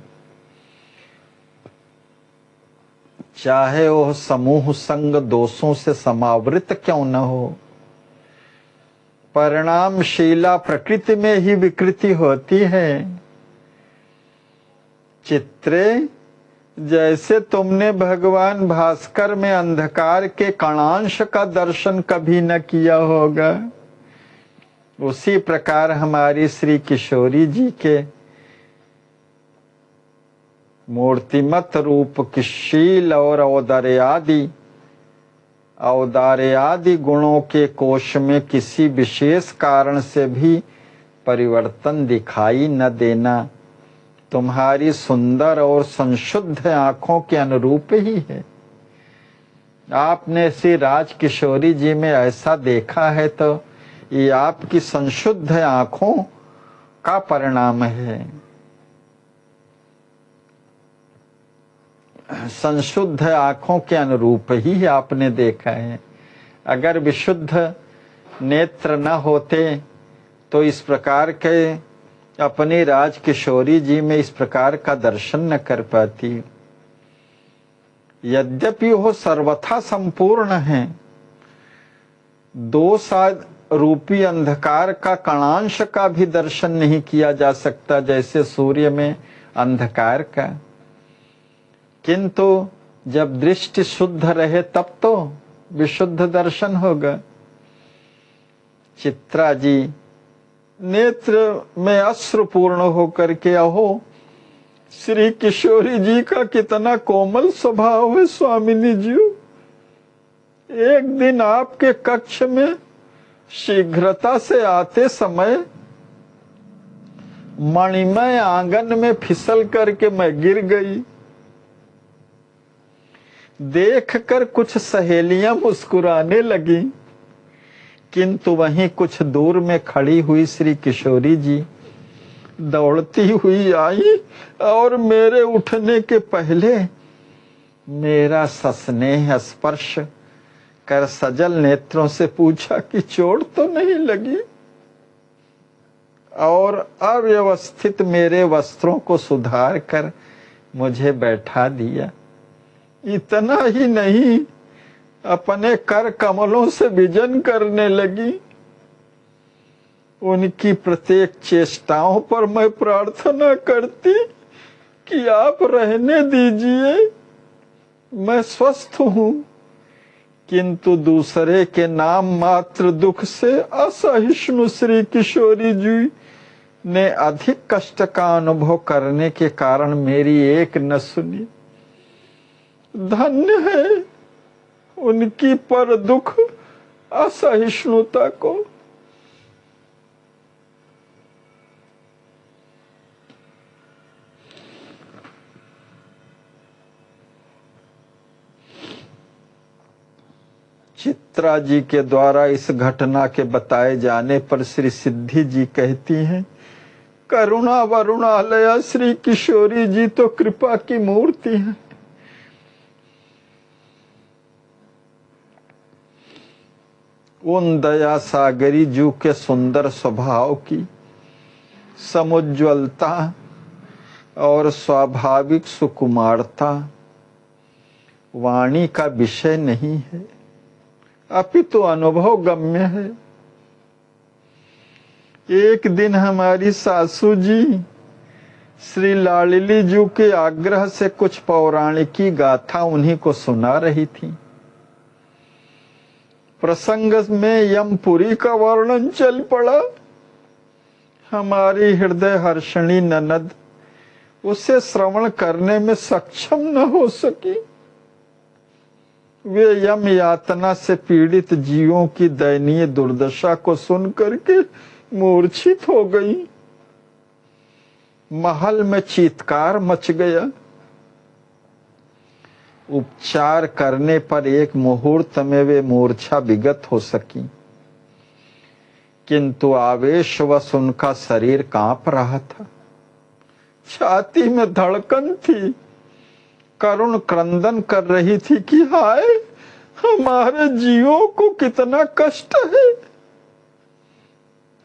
Speaker 1: चाहे वह समूह संग दोषों से समावृत क्यों न हो, परिणामशीला प्रकृति में ही विकृति होती है। चित्रे, जैसे तुमने भगवान भास्कर में अंधकार के कणांश का दर्शन कभी न किया होगा, उसी प्रकार हमारी श्री किशोरी जी के मूर्तिमत रूप की शील और औदार्यादि गुणों के कोश में किसी विशेष कारण से भी परिवर्तन दिखाई न देना तुम्हारी सुंदर और संशुद्ध आंखों के अनुरूप ही है। आपने श्री राज किशोरी जी में ऐसा देखा है तो ये आपकी संशुद्ध आंखों का परिणाम है। संशुद्ध आंखों के अनुरूप ही आपने देखा है। अगर विशुद्ध नेत्र न होते तो इस प्रकार के अपनी राज किशोरी जी में इस प्रकार का दर्शन न कर पाती। यद्यपि वो सर्वथा संपूर्ण है, दोष रूपी अंधकार का कणांश का भी दर्शन नहीं किया जा सकता जैसे सूर्य में अंधकार का, किंतु जब दृष्टि शुद्ध रहे तब तो विशुद्ध दर्शन होगा। चित्रा जी नेत्र में अश्रुपूर्ण होकर के, अहो श्री किशोरी जी का कितना कोमल स्वभाव है स्वामिनी जी। एक दिन आपके कक्ष में शीघ्रता से आते समय मणिमय आंगन में फिसल करके मैं गिर गई। देखकर कुछ सहेलियां मुस्कुराने लगी, किंतु वहीं कुछ दूर में खड़ी हुई श्री किशोरी जी दौड़ती हुई आई और मेरे उठने के पहले मेरा सस्नेह स्पर्श कर सजल नेत्रों से पूछा कि चोट तो नहीं लगी, और अव्यवस्थित मेरे वस्त्रों को सुधार कर मुझे बैठा दिया। इतना ही नहीं, अपने कर कमलों से विजन करने लगी। उनकी प्रत्येक चेष्टाओं पर मैं प्रार्थना करती कि आप रहने दीजिए, मैं स्वस्थ हूं, किंतु दूसरे के नाम मात्र दुख से असहिष्णु श्री किशोरी जी ने अधिक कष्ट का अनुभव करने के कारण मेरी एक न सुनी। धन्य है उनकी पर दुख असहिष्णुता को। चित्रा जी के द्वारा इस घटना के बताए जाने पर श्री सिद्धि जी कहती हैं, करुणा वरुणालया श्री किशोरी जी तो कृपा की मूर्ति है। उन दया सागरी जू के सुंदर स्वभाव की समुज्ज्वलता और स्वाभाविक सुकुमारता वाणी का विषय नहीं है, अपितु अनुभव गम्य है। एक दिन हमारी सासू जी श्री लाडली जू के आग्रह से कुछ पौराणिकी गाथा उन्हीं को सुना रही थी। प्रसंग में यमपुरी का वर्णन चल पड़ा। हमारी हृदय हर्षणी ननद उसे श्रवण करने में सक्षम न हो सकी। वे यम यातना से पीड़ित जीवों की दयनीय दुर्दशा को सुन करके मूर्छित हो गई। महल में चीत्कार मच गया। उपचार करने पर एक मुहूर्त में वे मूर्छा विगत हो सकी, किंतु आवेशवश उनका शरीर कांप रहा था। छाती में धड़कन थी, करुण क्रंदन कर रही थी कि हाय हमारे जीवों को कितना कष्ट है।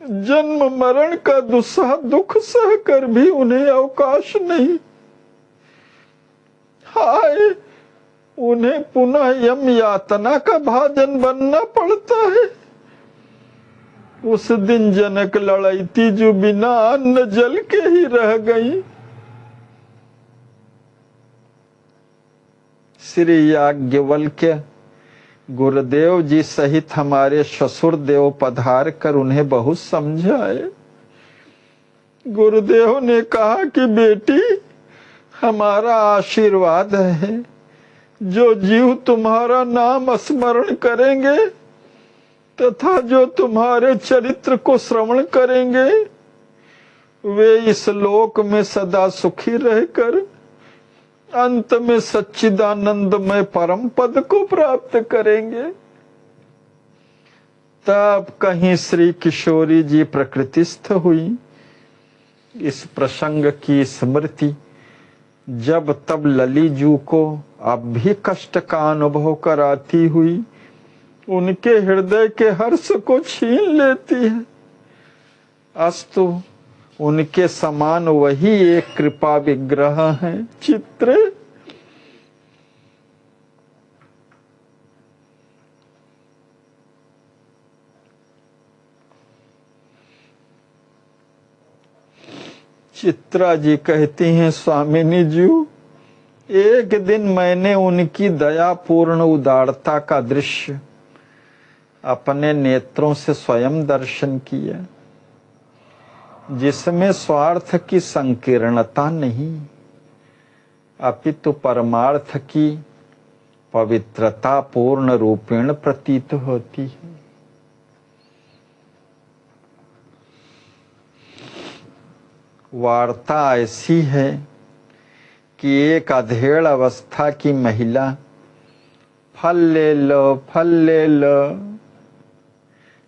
Speaker 1: जन्म मरण का दुस्सह दुख सह कर भी उन्हें अवकाश नहीं। हाय उन्हें पुनः यम यातना का भाजन बनना पड़ता है। उस दिन जनक लड़ाईती जो बिना अन्न जल के ही रह गई। श्री याज्ञवल्क्य गुरुदेव जी सहित हमारे ससुर देव पधार कर उन्हें बहुत समझाए। गुरुदेव ने कहा कि बेटी हमारा आशीर्वाद है, जो जीव तुम्हारा नाम स्मरण करेंगे तथा जो तुम्हारे चरित्र को श्रवण करेंगे वे इस लोक में सदा सुखी रहकर अंत में सच्चिदानंदमय परम पद को प्राप्त करेंगे। तब कहीं श्री किशोरी जी प्रकृतिस्थ हुई। इस प्रसंग की स्मृति जब तब ललीजू को अब भी कष्ट का अनुभव कराती हुई उनके हृदय के हर्ष को छीन लेती है। अस्तु उनके समान वही एक कृपा विग्रह है चित्र। चित्रा जी कहती हैं, स्वामिनी जी एक दिन मैंने उनकी दयापूर्ण उदारता का दृश्य अपने नेत्रों से स्वयं दर्शन किया, जिसमें स्वार्थ की संकीर्णता नहीं अपितु परमार्थ की पवित्रता पूर्ण रूपेण प्रतीत होती है। वार्ता ऐसी है कि एक अधेड़ अवस्था की महिला फल ले लो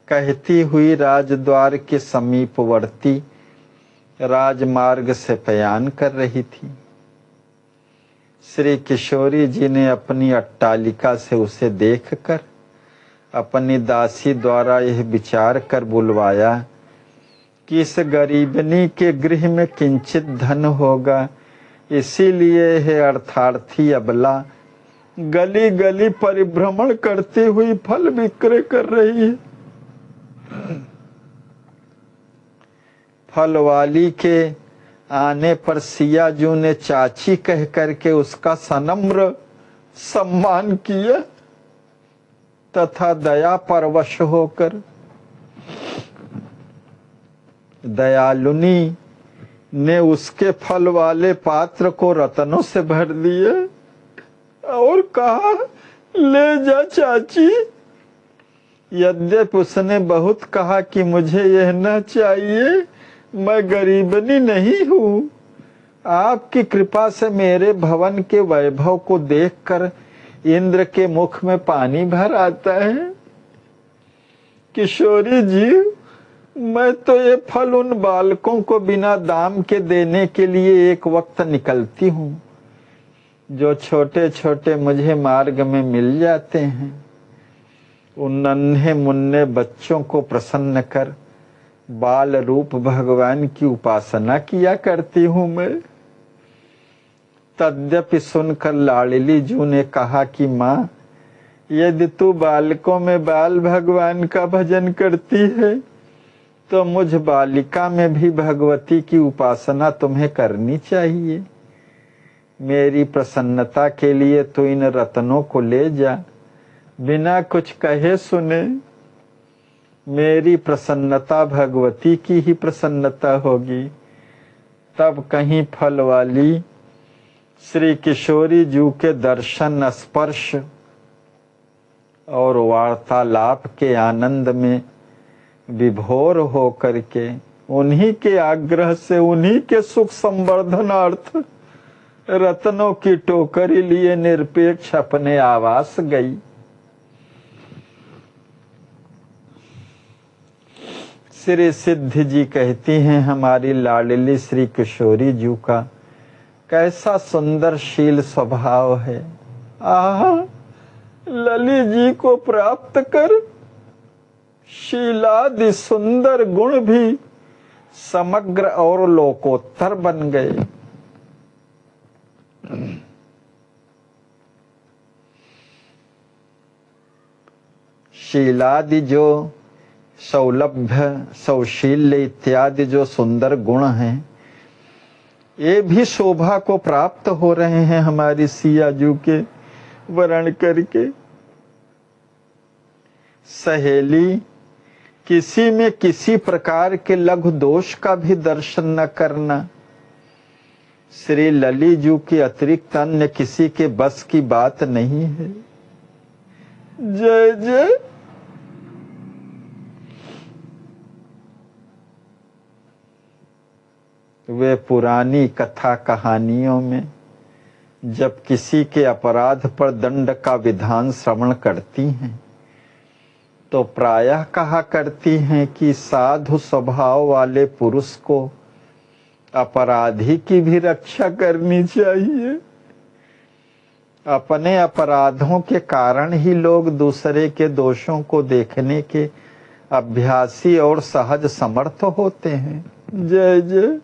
Speaker 1: कहती हुई राजद्वार के समीपवर्ती राजमार्ग से पयान कर रही थी। श्री किशोरी जी ने अपनी अट्टालिका से उसे देखकर अपनी दासी द्वारा यह विचार कर बुलवाया कि इस गरीबनी के गृह में किंचित धन होगा, इसीलिए यह अर्थार्थी अबला गली गली परिभ्रमण करती हुई फल विक्रय कर रही है। फल वाली के आने पर सियाजू ने चाची कह करके उसका सनम्र सम्मान किया तथा दया परवश होकर दयालुनी ने उसके फल वाले पात्र को रत्नों से भर दिया और कहा ले जा चाची। यद्यपि उसने बहुत कहा कि मुझे यह न चाहिए, मैं गरीबनी नहीं हूँ। आपकी कृपा से मेरे भवन के वैभव को देखकर इंद्र के मुख में पानी भर आता है। किशोरी जी, मैं तो ये फल उन बालकों को बिना दाम के देने के लिए एक वक्त निकलती हूँ, जो छोटे छोटे मुझे मार्ग में मिल जाते हैं। उन नन्हे मुन्ने बच्चों को प्रसन्न कर बाल रूप भगवान की उपासना किया करती हूँ मैं। तद्यपि सुनकर लाडली जू ने कहा कि माँ, यदि तू बालकों में बाल भगवान का भजन करती है तो मुझ बालिका में भी भगवती की उपासना तुम्हें करनी चाहिए। मेरी प्रसन्नता के लिए तू इन रत्नों को ले जा, बिना कुछ कहे सुने। मेरी प्रसन्नता भगवती की ही प्रसन्नता होगी, तब कहीं फल वाली श्री किशोरी जू के दर्शन, स्पर्श और वार्तालाप के आनंद में विभोर हो करके उन्हीं के आग्रह से, उन्हीं के सुख संवर्धनार्थ रत्नों की टोकरी लिए निरपेक्ष अपने आवास गई। श्री सिद्ध जी कहती हैं, हमारी लाडली श्री किशोरी जू का कैसा सुंदर शील स्वभाव है। आह, लली जी को प्राप्त कर शीलादि सुंदर गुण भी समग्र और लोकोत्तर बन गए। शीलादि जो सौलभ्य, सौशील्य इत्यादि जो सुंदर गुण हैं, ये भी शोभा को प्राप्त हो रहे हैं हमारी सिया जू के वर्ण करके। सहेली, किसी में किसी प्रकार के लघु दोष का भी दर्शन न करना श्री लली जू के अतिरिक्त अन्य किसी के बस की बात नहीं है। जय जय। वे पुरानी कथा कहानियों में जब किसी के अपराध पर दंड का विधान श्रवण करती हैं तो प्रायः कहा करती हैं कि साधु स्वभाव वाले पुरुष को अपराधी की भी रक्षा करनी चाहिए। अपने अपराधों के कारण ही लोग दूसरे के दोषों को देखने के अभ्यासी और सहज समर्थ होते हैं। जय जय।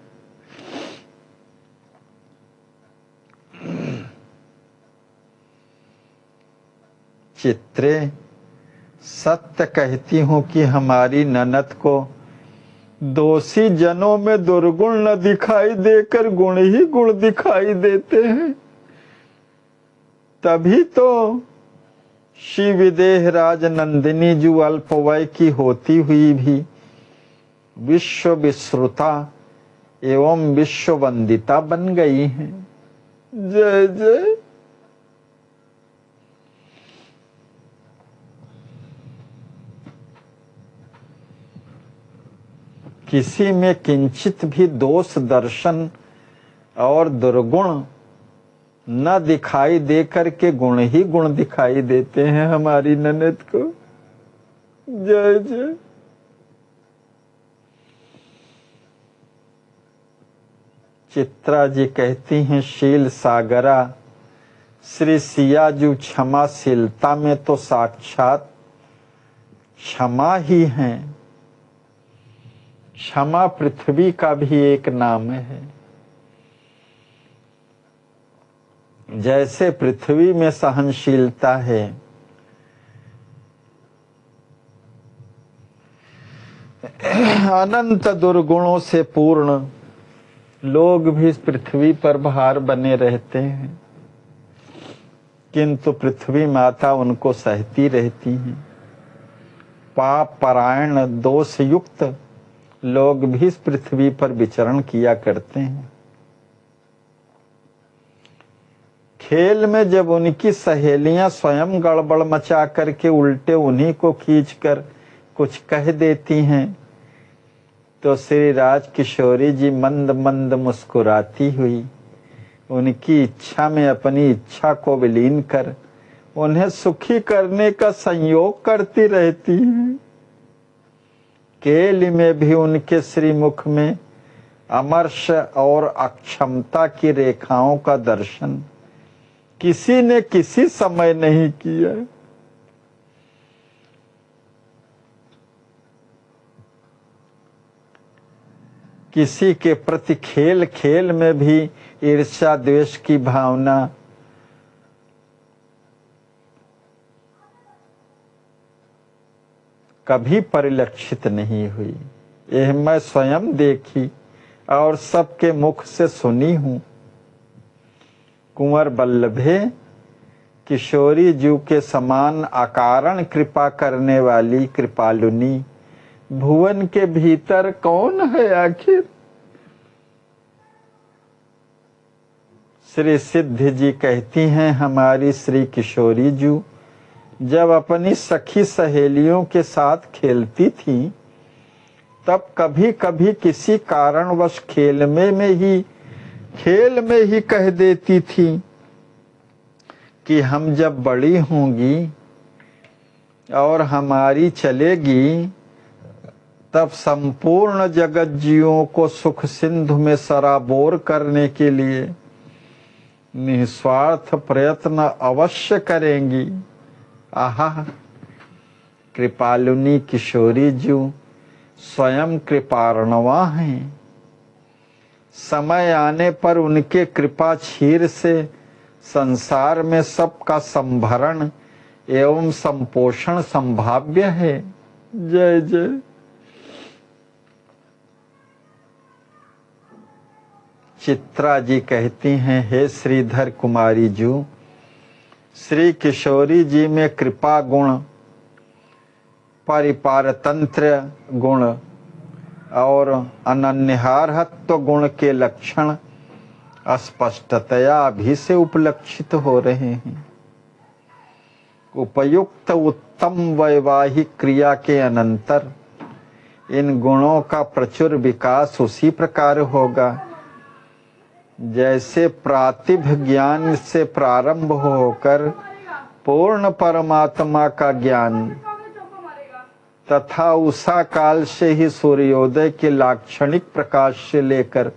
Speaker 1: चित्रे, सत्य कहती हूं कि हमारी ननद को दोषी जनों में दुर्गुण न दिखाई देकर गुण ही गुण दिखाई देते हैं। तभी तो श्री विदेह राज नंदिनी जू अल्पवय की होती हुई भी विश्व विश्रुता एवं विश्व वंदिता बन गई हैं। जय जय। किसी में किंचित भी दोष दर्शन और दुर्गुण न दिखाई दे करके गुण ही गुण दिखाई देते हैं हमारी ननद को। जय जय। चित्रा जी कहती हैं, शील सागरा श्री सियाजू क्षमाशीलता में तो साक्षात क्षमा ही है। क्षमा पृथ्वी का भी एक नाम है। जैसे पृथ्वी में सहनशीलता है, अनंत दुर्गुणों से पूर्ण लोग भी इस पृथ्वी पर भार बने रहते हैं, किंतु पृथ्वी माता उनको सहती रहती हैं। पाप परायण दोष युक्त लोग भी इस पृथ्वी पर विचरण किया करते हैं। खेल में जब उनकी सहेलियां स्वयं गड़बड़ मचा करके उल्टे उन्हीं को खींचकर कुछ कह देती हैं, तो श्री राज किशोरी जी मंद मंद मुस्कुराती हुई उनकी इच्छा में अपनी इच्छा को विलीन कर उन्हें सुखी करने का संयोग करती रहती हैं। केली में भी उनके श्रीमुख में अमर्ष और अक्षमता की रेखाओं का दर्शन किसी ने किसी समय नहीं किया। किसी के प्रति खेल खेल में भी ईर्ष्या द्वेष की भावना कभी परिलक्षित नहीं हुई। यह मैं स्वयं देखी और सबके मुख से सुनी हूं। कुंवर बल्लभे किशोरी जी के समान अकारण कृपा करने वाली कृपालुनी भुवन के भीतर कौन है आखिर? श्री सिद्ध जी कहती हैं, हमारी श्री किशोरी जी जब अपनी सखी सहेलियों के साथ खेलती थी तब कभी कभी किसी कारणवश खेल में ही कह देती थी कि हम जब बड़ी होंगी और हमारी चलेगी तब संपूर्ण जगत जीवों को सुख सिंधु में सराबोर करने के लिए निस्वार्थ प्रयत्न अवश्य करेंगी। आहा, कृपालुनी किशोरी जी स्वयं कृपार्णवा हैं। समय आने पर उनके कृपा क्षीर से संसार में सबका संभरण एवं संपोषण संभाव्य है। जय जय। चित्रा जी कहती हैं, हे श्रीधर कुमारी जी, श्री किशोरी जी में कृपा गुण, परिपारतंत्र गुण और अनन्यहारहत्व गुण के लक्षण स्पष्टतया अभी से उपलक्षित हो रहे हैं। उपयुक्त उत्तम वैवाहिक क्रिया के अनंतर इन गुणों का प्रचुर विकास उसी प्रकार होगा जैसे प्रातिभ ज्ञान से प्रारंभ होकर पूर्ण परमात्मा का ज्ञान तथा उषा काल से ही सूर्योदय के लाक्षणिक प्रकाश से लेकर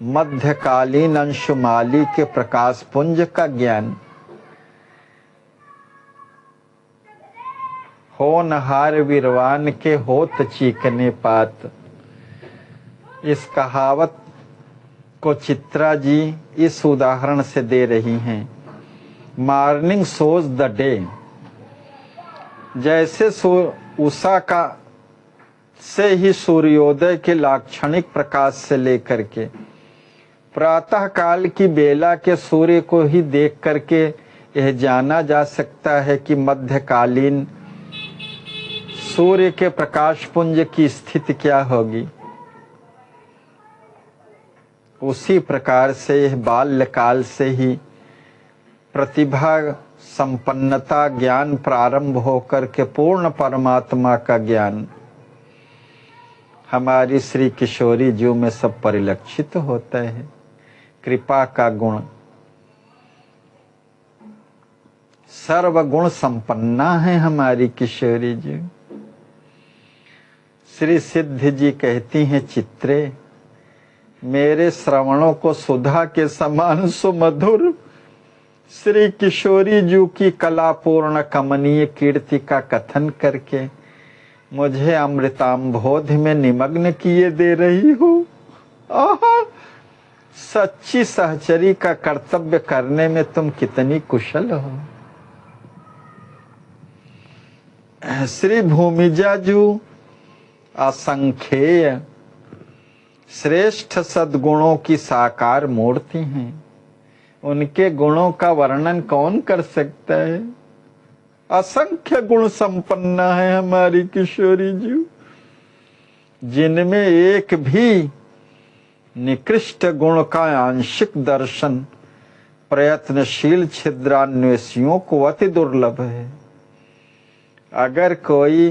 Speaker 1: मध्यकालीन अंशुमाली के प्रकाश पुंज का ज्ञान होनहार विरवान के होत चीकने पात। इस कहावत को चित्रा जी इस उदाहरण से दे रही हैं। Morning shows the day. जैसे उषा का से ही सूर्योदय के लाक्षणिक प्रकाश से लेकर के प्रातः काल की बेला के सूर्य को ही देख करके यह जाना जा सकता है कि मध्यकालीन सूर्य के प्रकाश पुंज की स्थिति क्या होगी। उसी प्रकार से यह बाल्यकाल से ही प्रतिभा संपन्नता ज्ञान प्रारंभ होकर के पूर्ण परमात्मा का ज्ञान हमारी श्री किशोरी जी में सब परिलक्षित होता है। कृपा का गुण, सर्वगुण संपन्ना है हमारी किशोरी जी। श्री सिद्ध जी कहती हैं, चित्रे मेरे श्रवणों को सुधा के समान सुमधुर श्री किशोरी जी की कलापूर्ण कमनीय कीर्ति का कथन करके मुझे अमृतांबोध में निमग्न किए दे रही हो। आहा, सच्ची सहचरी का कर्तव्य करने में तुम कितनी कुशल हो। श्री भूमिजा जी असंख्येय श्रेष्ठ सद्गुणों की साकार मूर्ति हैं। उनके गुणों का वर्णन कौन कर सकता है। असंख्य गुण संपन्ना है हमारी किशोरी जी, जिनमें एक भी निकृष्ट गुण का आंशिक दर्शन प्रयत्नशील छिद्रान्वेषियों को अति दुर्लभ है। अगर कोई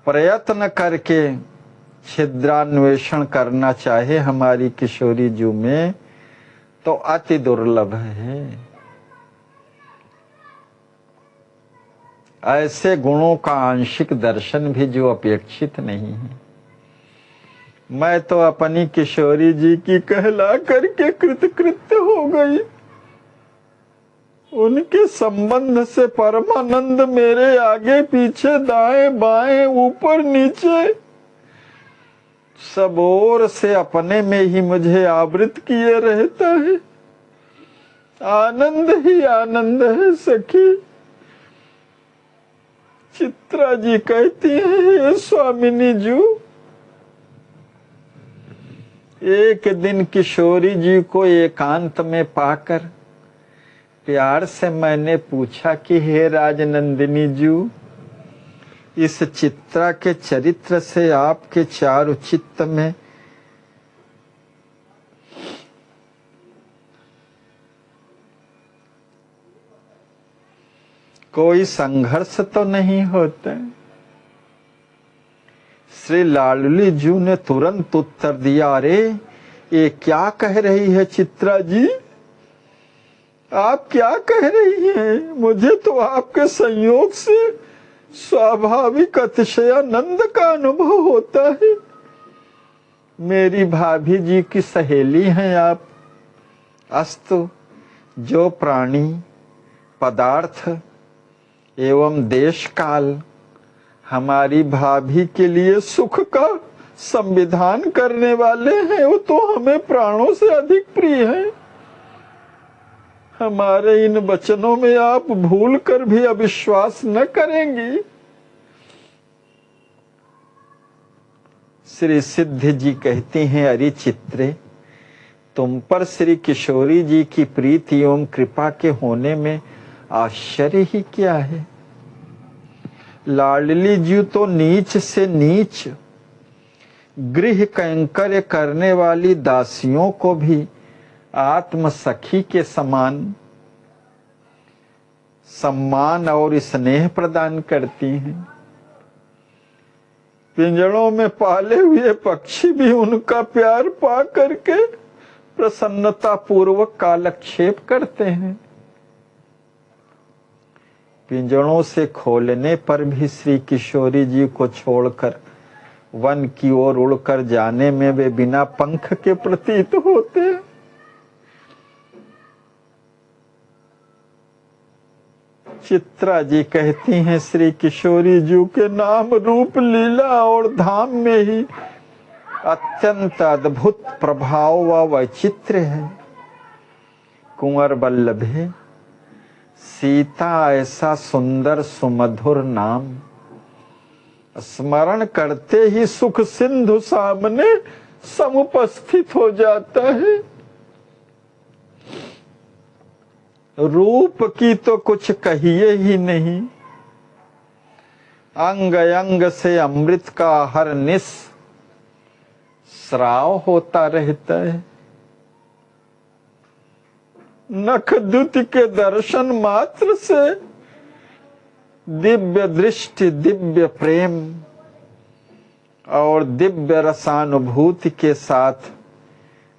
Speaker 1: प्रयत्न करके छिद्रान्वेषण करना चाहे हमारी किशोरी जू में तो अति दुर्लभ है। ऐसे गुणों का आंशिक दर्शन भी जो अपेक्षित नहीं है। मैं तो अपनी किशोरी जी की कहला करके कृतकृत्य हो गई। उनके संबंध से परमानंद मेरे आगे पीछे दाएं बाएं ऊपर नीचे सब ओर से अपने में ही मुझे आवृत किए रहता है। आनंद ही आनंद है सखी। चित्रा जी कहती है, हे स्वामिनी जू, एक दिन किशोरी जी को एकांत में पाकर प्यार से मैंने पूछा कि हे राजनंदिनी जू, इस चित्रा के चरित्र से आपके चारु चित्त में कोई संघर्ष तो नहीं होता? श्री लाडली जू ने तुरंत उत्तर दिया, अरे ये क्या कह रही है चित्रा जी, आप क्या कह रही हैं? मुझे तो आपके संयोग से स्वाभाविक अतिशयानंद का अनुभव होता है। मेरी भाभी जी की सहेली हैं आप। अस्तु, जो प्राणी पदार्थ एवं देश काल हमारी भाभी के लिए सुख का संविधान करने वाले हैं वो तो हमें प्राणों से अधिक प्रिय हैं। हमारे इन वचनों में आप भूल कर भी अविश्वास न करेंगी। श्री सिद्ध जी कहती हैं, अरे चित्रे, तुम पर श्री किशोरी जी की प्रीति एवं कृपा के होने में आश्चर्य ही क्या है। लाडली जी तो नीच से नीच गृह कैंकर्य करने वाली दासियों को भी आत्म सखी के समान सम्मान और स्नेह प्रदान करती हैं। पिंजड़ों में पाले हुए पक्षी भी उनका प्यार पा करके प्रसन्नता पूर्वक कालक्षेप करते हैं। पिंजड़ों से खोलने पर भी श्री किशोरी जी को छोड़कर वन की ओर उड़कर जाने में वे बिना पंख के प्रतीत होते हैं। चित्रा जी कहती हैं, श्री किशोरी जी के नाम रूप लीला और धाम में ही अत्यंत अद्भुत प्रभाव व वैचित्र्य है। कुंवर वल्लभे, सीता ऐसा सुंदर सुमधुर नाम स्मरण करते ही सुख सिंधु सामने समुपस्थित हो जाता है। रूप की तो कुछ कहिए ही नहीं। अंग अंग से अमृत का हर निस स्राव होता रहता है। नख द्युति के दर्शन मात्र से दिव्य दृष्टि, दिव्य प्रेम और दिव्य रसानुभूति के साथ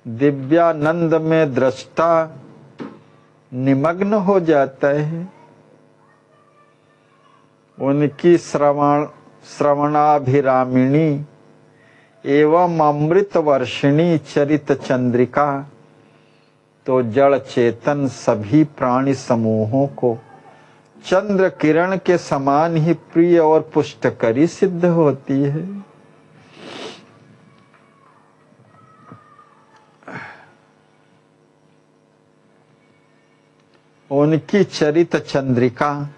Speaker 1: दिव्यानंद में दृष्टा निमग्न हो जाता है। उनकी श्रवणाभिरामिणी एवं अमृत वर्षिणी चरित चंद्रिका तो जड़ चेतन सभी प्राणी समूहों को चंद्र किरण के समान ही प्रिय और पुष्टकरी सिद्ध होती है। उनकी चरित चंद्रिका,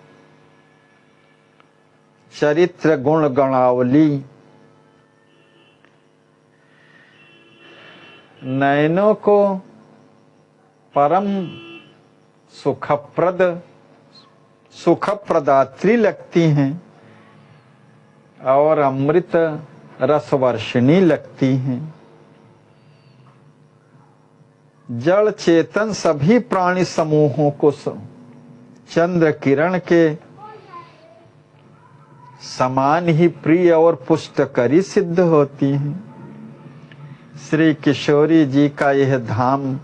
Speaker 1: चरित्र गुण गणावली नयनों को परम सुखप्रदात्री लगती हैं और अमृत रसवर्षिणी लगती हैं। जड़ चेतन सभी प्राणी समूहों को चंद्र किरण के समान ही प्रिय और पुष्टकरी सिद्ध होती हैं। श्री किशोरी जी का यह धाम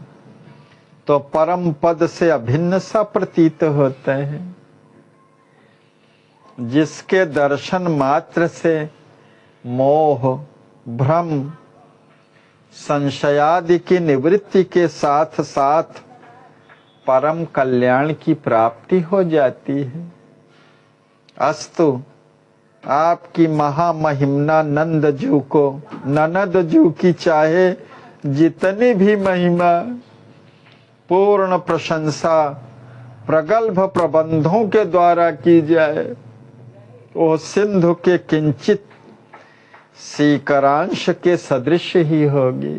Speaker 1: तो परम पद से अभिन्न सा प्रतीत होता है, जिसके दर्शन मात्र से मोह भ्रम संशयादि की निवृत्ति के साथ साथ परम कल्याण की प्राप्ति हो जाती है। अस्तु आपकी महामहिमना नंदजू को ननदजू की चाहे जितनी भी महिमा पूर्ण प्रशंसा प्रगल्भ प्रबंधों के द्वारा की जाए, वो सिंधु के किंचित सीकरांश के सदृश ही होगी।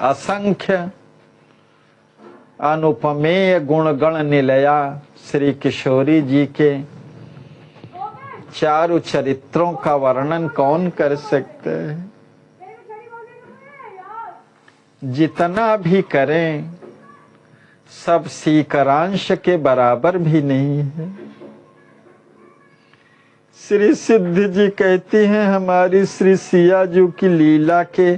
Speaker 1: असंख्य अनुपमेय गुणगण निलया श्री किशोरी जी के चारु चरित्रों का वर्णन कौन कर सकते हैं। जितना भी करें सब सीकरांश के बराबर भी नहीं है। श्री सिद्ध जी कहती हैं हमारी श्री सियाजू की लीला के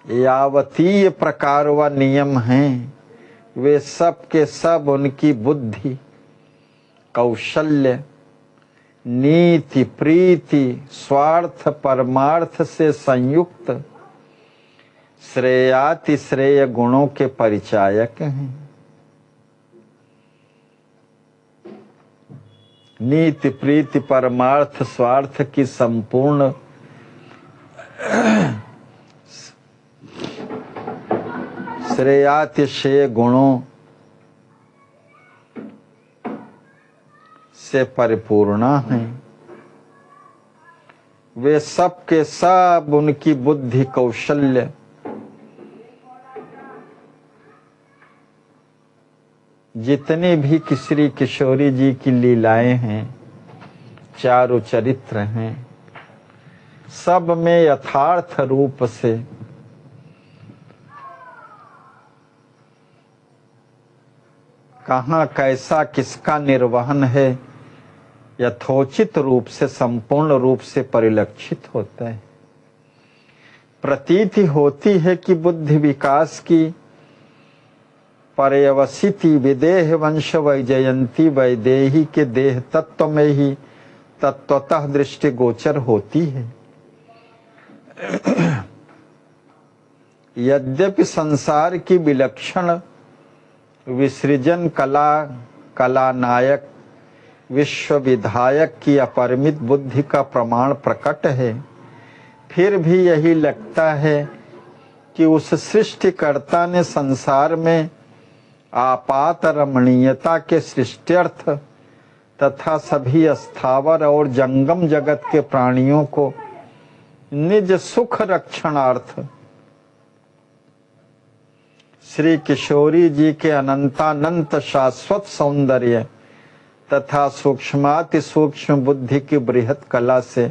Speaker 1: यावतीय प्रकार व नियम हैं, वे सब के सब उनकी बुद्धि कौशल्य नीति प्रीति स्वार्थ परमार्थ से संयुक्त श्रेयाति श्रेय गुणों के परिचायक हैं। नीति प्रीति परमार्थ स्वार्थ की संपूर्ण श्रेयातिशय गुणों से परिपूर्ण हैं। वे सब के सब उनकी बुद्धि कौशल्य जितने भी श्री किशोरी जी की लीलाएं हैं चारों चरित्र हैं, सब में यथार्थ रूप से कहाँ कैसा किसका निर्वहन है यथोचित रूप से संपूर्ण रूप से परिलक्षित होता है। प्रतीति होती है कि बुद्धि विकास की पर्यवसिति विदेह वंश वैजयंती वैदेही के देह तत्व में ही तत्वतः दृष्टि गोचर होती है। यद्यपि संसार की विलक्षण विसृजन कला नायक विश्व विधायक की अपरिमित बुद्धि का प्रमाण प्रकट है, फिर भी यही लगता है कि उस सृष्टिकर्ता ने संसार में आपात रमणीयता के सृष्ट्यर्थ तथा सभी स्थावर और जंगम जगत के प्राणियों को निज सुख रक्षणार्थ श्री किशोरी जी के अनंतानंत शाश्वत सौंदर्य तथा सूक्ष्माति सूक्ष्म बुद्धि की बृहत कला से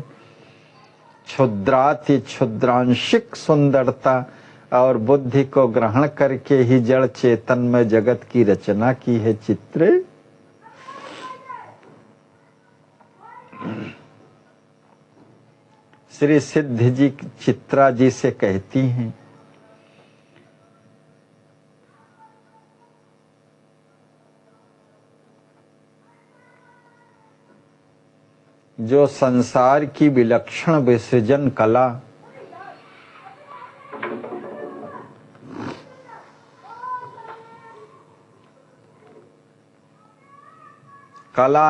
Speaker 1: क्षुद्राति क्षुद्रांशिक सुंदरता और बुद्धि को ग्रहण करके ही जड़ चेतन में जगत की रचना की है। चित्रे श्री सिद्ध जी चित्रा जी से कहती हैं, जो संसार की विलक्षण विसर्जन कला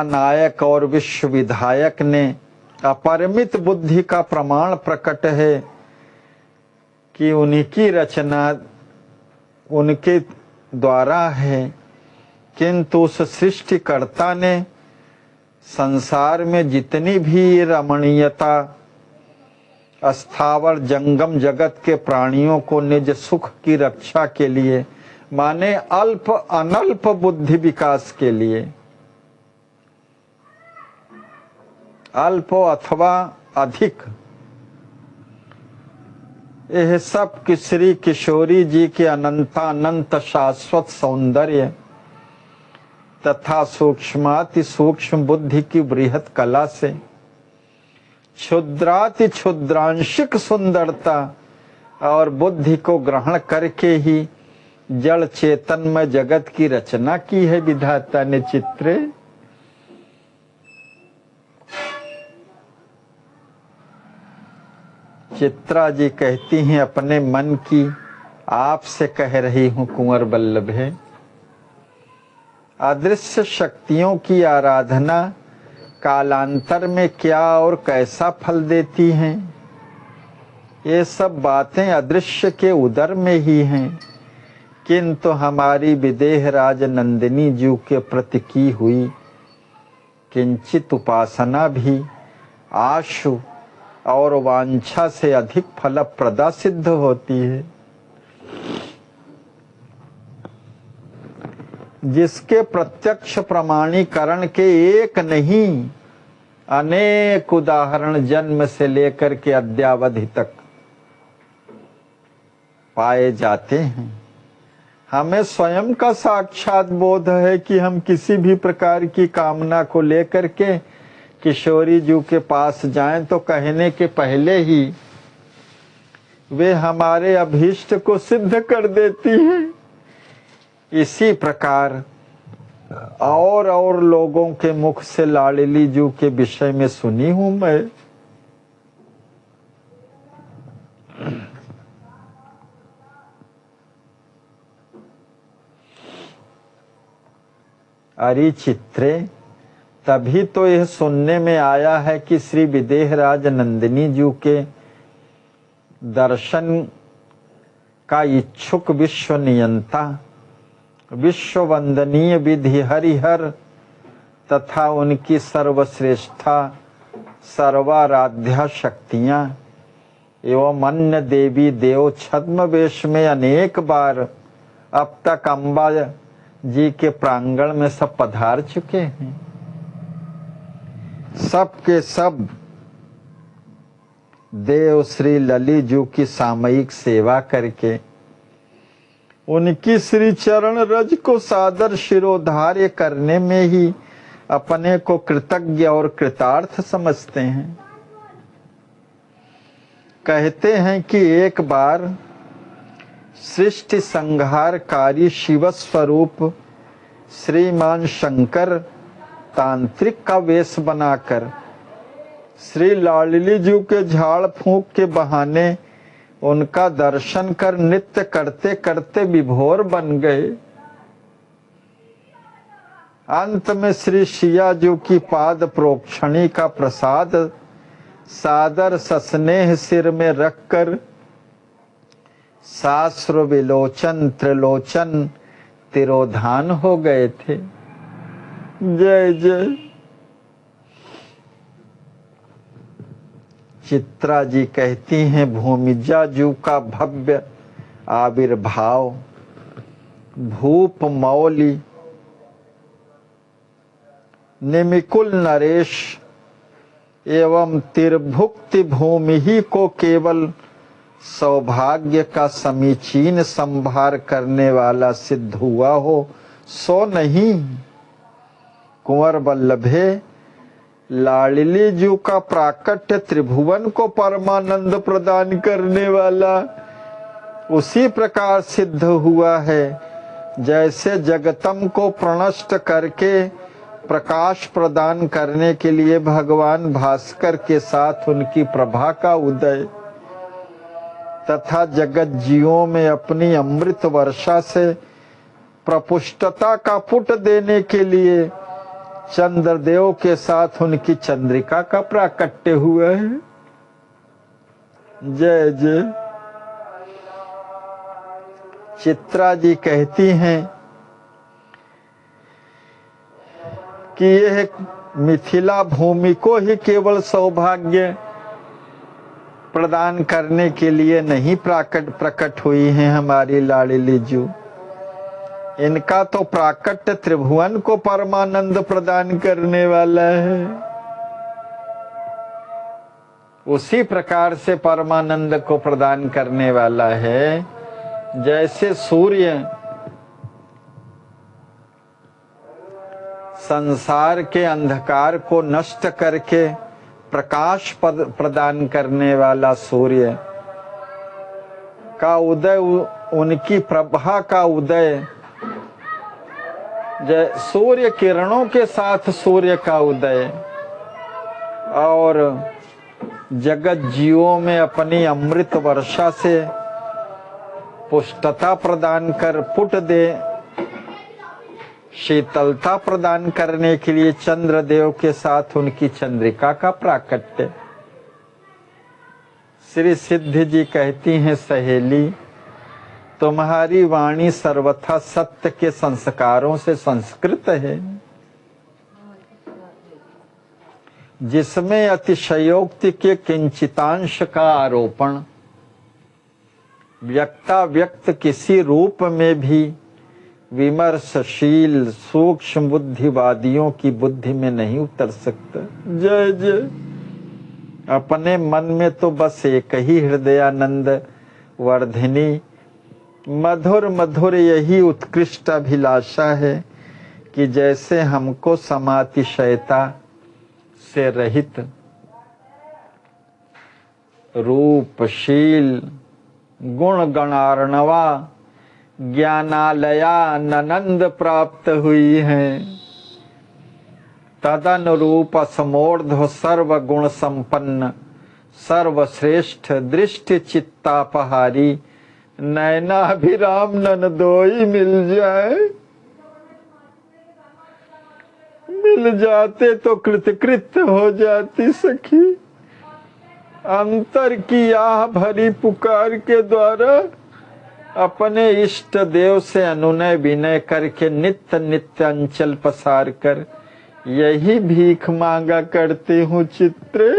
Speaker 1: नायक और विश्व विधायक ने अपरिमित बुद्धि का प्रमाण प्रकट है कि उन्हीं की रचना उनके द्वारा है, किंतु उस सृष्टिकर्ता ने संसार में जितनी भी रमणीयता स्थावर जंगम जगत के प्राणियों को निज सुख की रक्षा के लिए माने अल्प अनल्प बुद्धि विकास के लिए अल्प अथवा अधिक यह सब श्री किशोरी जी के अनंतानंत शाश्वत सौंदर्य तथा सूक्ष्माति सूक्ष्म बुद्धि की बृहत कला से क्षुद्राति क्षुद्रांशिक सुंदरता और बुद्धि को ग्रहण करके ही जड़ चेतन में जगत की रचना की है विधाता ने चित्रे। चित्रा जी कहती हैं अपने मन की आपसे कह रही हूं कुंवर बल्लभे, अदृश्य शक्तियों की आराधना कालांतर में क्या और कैसा फल देती हैं। ये सब बातें अदृश्य के उदर में ही हैं, किंतु हमारी विदेह राज नंदिनी जी के प्रति की हुई किंचित उपासना भी आशु और वांछा से अधिक फलप्रदा सिद्ध होती है। जिसके प्रत्यक्ष प्रमाणीकरण के एक नहीं अनेक उदाहरण जन्म से लेकर के अद्यावधि तक पाए जाते हैं। हमें स्वयं का साक्षात बोध है कि हम किसी भी प्रकार की कामना को लेकर के किशोरी जी के पास जाएं तो कहने के पहले ही वे हमारे अभीष्ट को सिद्ध कर देती हैं। इसी प्रकार और लोगों के मुख से लाडली जी के विषय में सुनी हूं मैं। अरे चित्रे, तभी तो यह सुनने में आया है कि श्री विदेहराज नंदिनी जी के दर्शन का इच्छुक विश्व नियंता विश्व वंदनीय विधि हरिहर तथा उनकी सर्वश्रेष्ठा सर्वाराध्या शक्तियां एवं अन्य देवी देव छद्म वेश में अनेक बार अब तक अम्बा जी के प्रांगण में सब पधार चुके हैं। सब के सब देव श्री लली जी की सामयिक सेवा करके उनकी श्री चरण रज को सादर शिरोधार्य करने में ही अपने को कृतज्ञ और कृतार्थ समझते हैं। कहते हैं कि एक बार सृष्टि संहारकारी शिव स्वरूप श्रीमान शंकर तांत्रिक का वेश बनाकर श्री लाडली जी के झाड़ फूंक के बहाने उनका दर्शन कर नृत्य करते करते विभोर बन गए। अंत में श्री शिया जी की पाद प्रोक्षणी का प्रसाद सादर सस्नेह सिर में रखकर सास्र विलोचन त्रिलोचन तिरोधान हो गए थे। जय जय। चित्रा जी कहती हैं भूमिजा जी का भव्य आविर्भाव भूप मौली निमिकुल नरेश एवं तिरभुक्ति भूमि ही को केवल सौभाग्य का समीचीन संभार करने वाला सिद्ध हुआ हो सो नहीं। कुंवर बल्लभे, लाडली जी का प्राकट्य त्रिभुवन को परमानंद प्रदान करने वाला उसी प्रकार सिद्ध हुआ है जैसे जगतम को प्रणष्ट करके प्रकाश प्रदान करने के लिए भगवान भास्कर के साथ उनकी प्रभा का उदय तथा जगत जीवों में अपनी अमृत वर्षा से प्रपुष्टता का पुट देने के लिए चंद्रदेव के साथ उनकी चंद्रिका का प्राकट्य हुआ है। जय जय। चित्रा जी कहती हैं कि यह मिथिला भूमि को ही केवल सौभाग्य प्रदान करने के लिए नहीं प्रकट हुई हैं हमारी लाडली जी। इनका तो प्राकट्य त्रिभुवन को परमानंद प्रदान करने वाला है। उसी प्रकार से परमानंद को प्रदान करने वाला है। जैसे सूर्य संसार के अंधकार को नष्ट करके प्रकाश प्रदान करने वाला सूर्य का उदय, उनकी प्रभा का उदय, सूर्य किरणों के साथ सूर्य का उदय, और जगत जीवों में अपनी अमृत वर्षा से पुष्टता प्रदान कर, पुट दे, शीतलता प्रदान करने के लिए चंद्रदेव के साथ उनकी चंद्रिका का प्राकट्य। श्री सिद्धि जी कहती हैं, सहेली तुम्हारी वाणी सर्वथा सत्य के संस्कारों से संस्कृत है, जिसमें अतिशयोक्ति के किंचितांश का आरोपण व्यक्ता व्यक्त किसी रूप में भी विमर्शशील सूक्ष्म बुद्धिवादियों की बुद्धि में नहीं उतर सकता। जय जय। अपने मन में तो बस एक ही हृदयानंद वर्धिनी मधुर मधुर यही उत्कृष्ट अभिलाषा है कि जैसे हमको समातिशयता से रहित रूपशील गुण गणार्णवा ज्ञानालया ननंद प्राप्त हुई है, तदनुरूप असमोर्ध्व सर्व गुण संपन्न सर्वश्रेष्ठ दृष्टि चित्तापहारी नयनाभिराम ननदोई मिल जाए, मिल जाते तो कृतकृत हो जाती सखी। अंतर की आह भरी पुकार के द्वारा अपने इष्ट देव से अनुनय विनय करके नित्य नित्य अंचल पसार कर यही भीख मांगा करती हूँ चित्रे।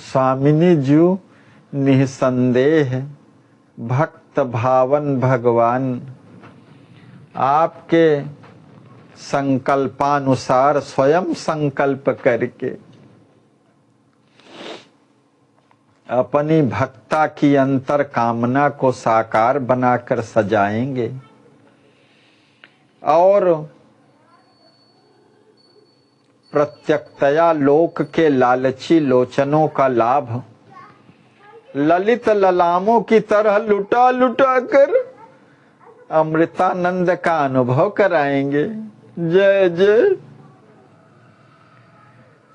Speaker 1: स्वामिनी जी निसंदेह भक्त भावन भगवान आपके संकल्पानुसार स्वयं संकल्प करके अपनी भक्ता की अंतर कामना को साकार बनाकर सजाएंगे और प्रत्यक्षतया लोक के लालची लोचनों का लाभ ललित ललामों की तरह लुटा लुटा कर अमृतानंद का अनुभव कराएंगे। जय जय।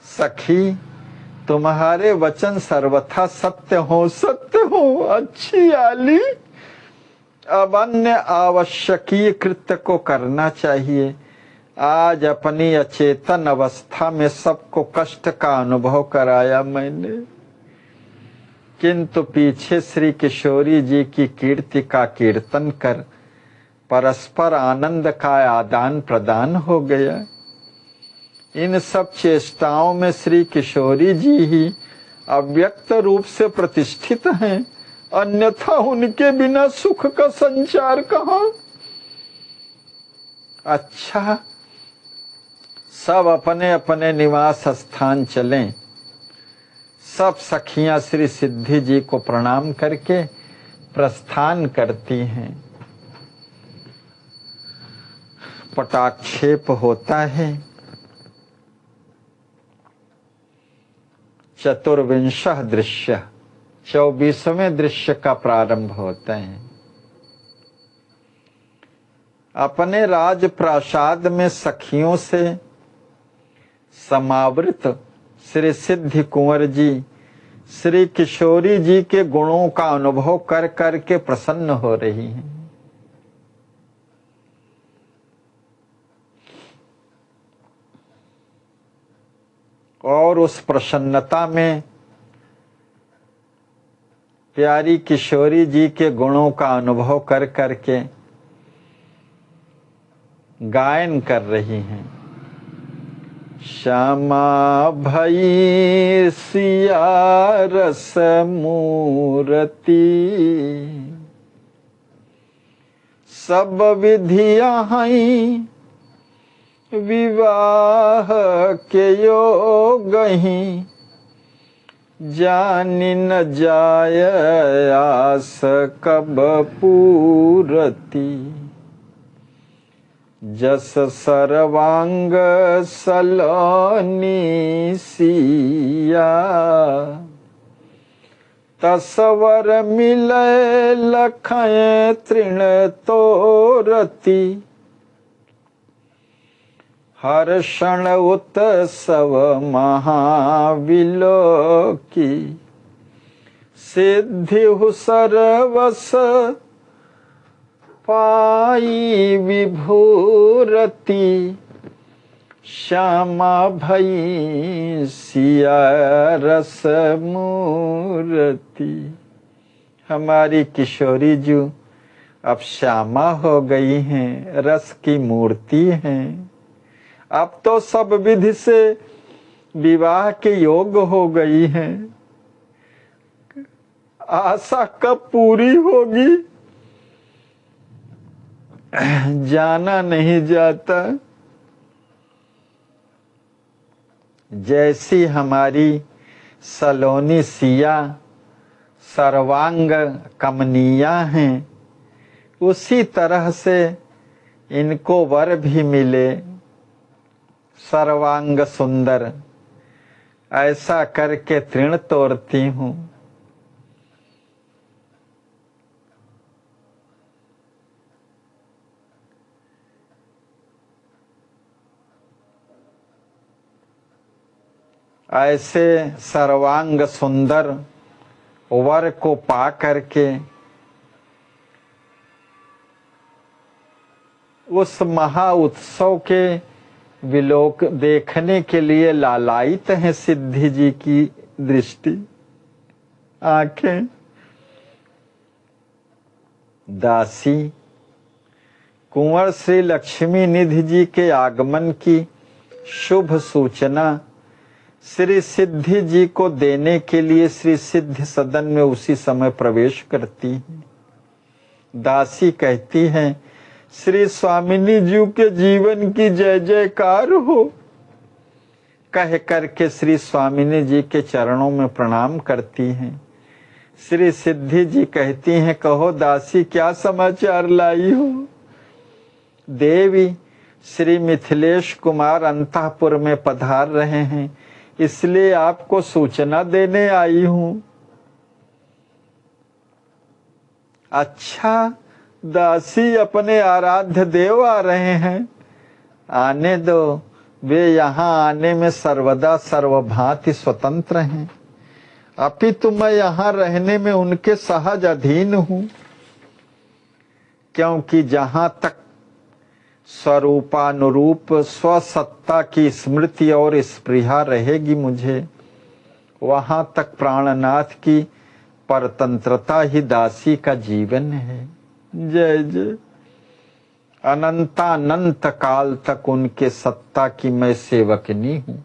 Speaker 1: सखी तुम्हारे वचन सर्वथा सत्य हो अच्छी आली। अब अन्य आवश्यकीय कृत्य को करना चाहिए। आज अपनी अचेतन अवस्था में सबको कष्ट का अनुभव कराया मैंने, किंतु पीछे श्री किशोरी जी की कीर्ति का कीर्तन कर परस्पर आनंद का आदान प्रदान हो गया। इन सब चेष्टाओं में श्री किशोरी जी ही अव्यक्त रूप से प्रतिष्ठित हैं, अन्यथा उनके बिना सुख का संचार कहाँ। अच्छा, सब अपने अपने निवास स्थान चलें। सब सखियां श्री सिद्धि जी को प्रणाम करके प्रस्थान करती हैं। पटाक्षेप होता है। चतुर्विंशः दृश्य 24वें दृश्य का प्रारंभ होता है। अपने राज प्रासाद में सखियों से समावृत श्री सिद्धि कुंवर जी श्री किशोरी जी के गुणों का अनुभव कर करके प्रसन्न हो रही हैं। और उस प्रसन्नता में प्यारी किशोरी जी के गुणों का अनुभव कर करके गायन कर रही हैं। श्यामा भई सिया रस मूरति, सब विधियां हई विवाह के योग ही जानी न जाय आस कब पूरती। जस सर्वांग सलोनी सिया तसवर मिले लखय तृण तोरती। हर्षण उत्सव महाविलो की सिद्धि सर्वस पाई विभूरति। श्यामा भई सिया रस मूर्ति। हमारी किशोरी जी अब श्यामा हो गई हैं, रस की मूर्ति हैं। अब तो सब विधि से विवाह के योग हो गई हैं। आशा कब पूरी होगी जाना नहीं जाता। जैसी हमारी सलोनी सिया सर्वांग कमनीया हैं, उसी तरह से इनको वर भी मिले सर्वांग सुंदर। ऐसा करके तृण तोड़ती हूँ। ऐसे सर्वांग सुंदर वर को पा करके उस महा उत्सव के विलोक देखने के लिए लालायित है सिद्धि जी की दृष्टि आंखें। दासी कुंवर श्री लक्ष्मी निधि जी के आगमन की शुभ सूचना श्री सिद्धि जी को देने के लिए श्री सिद्धि सदन में उसी समय प्रवेश करती है। दासी कहती है, श्री स्वामिनी जी के जीवन की जय जयकार हो। कह करके श्री स्वामिनी जी के चरणों में प्रणाम करती हैं। श्री सिद्धि जी कहती हैं, कहो दासी क्या समाचार लाई हो। देवी, श्री मिथिलेश कुमार अंतःपुर में पधार रहे हैं, इसलिए आपको सूचना देने आई हूं। अच्छा, दासी अपने आराध्य देव आ रहे हैं, आने दो। वे यहाँ आने में सर्वदा सर्वभांति स्वतंत्र हैं, अपितु मैं यहाँ रहने में उनके सहज अधीन हूं। क्योंकि जहां तक स्वरूपानुरूप स्वसत्ता की स्मृति और स्पृहा रहेगी मुझे, वहां तक प्राणनाथ की परतंत्रता ही दासी का जीवन है। जय जय। अनंतानंत काल तक उनके सत्ता की मैं सेवकनी हूं।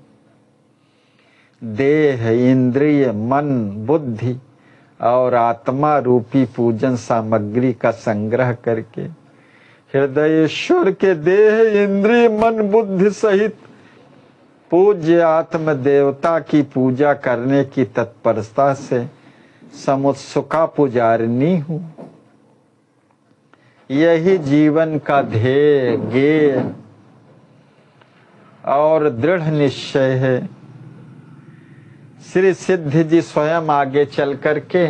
Speaker 1: देह, इंद्रिय, मन, बुद्धि और आत्मा रूपी पूजन सामग्री का संग्रह करके हृदयेश्वर के देह, इंद्रिय, मन, बुद्धि सहित पूज्य आत्म देवता की पूजा करने की तत्परता से समुत्सुका पुजारिनी हूं। यही जीवन का ध्येय, गेय और दृढ़ निश्चय है। श्री सिद्धि जी स्वयं आगे चल करके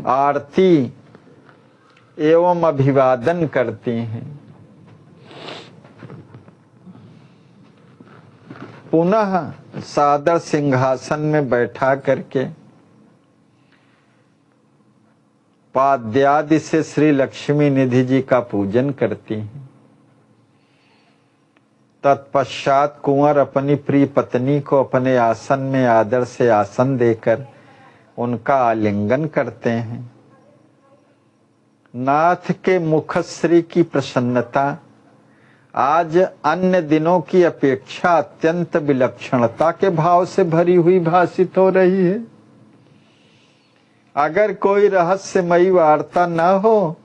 Speaker 1: आरती एवं अभिवादन करती हैं। पुनः सादर सिंहासन में बैठा करके पाद्यादि से श्री लक्ष्मी निधि जी का पूजन करती हैं। तत्पश्चात कुंवर अपनी प्रिय पत्नी को अपने आसन में आदर से आसन देकर उनका आलिंगन करते हैं। नाथ के मुखश्री की प्रसन्नता आज अन्य दिनों की अपेक्षा अत्यंत विलक्षणता के भाव से भरी हुई भासित हो रही है। अगर कोई रहस्यमयी वार्ता न हो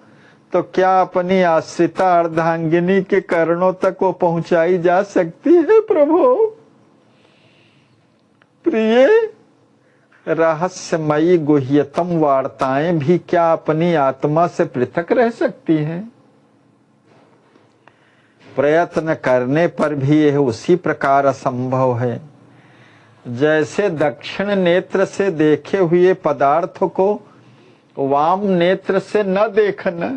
Speaker 1: तो क्या अपनी आश्रिता अर्धांगिनी के करणों तक वो पहुंचाई जा सकती है प्रभु? प्रिय, रहस्यमयी गुह्यतम वार्ताएं भी क्या अपनी आत्मा से पृथक रह सकती हैं? प्रयत्न करने पर भी यह उसी प्रकार असंभव है जैसे दक्षिण नेत्र से देखे हुए पदार्थ को वाम नेत्र से न देखना।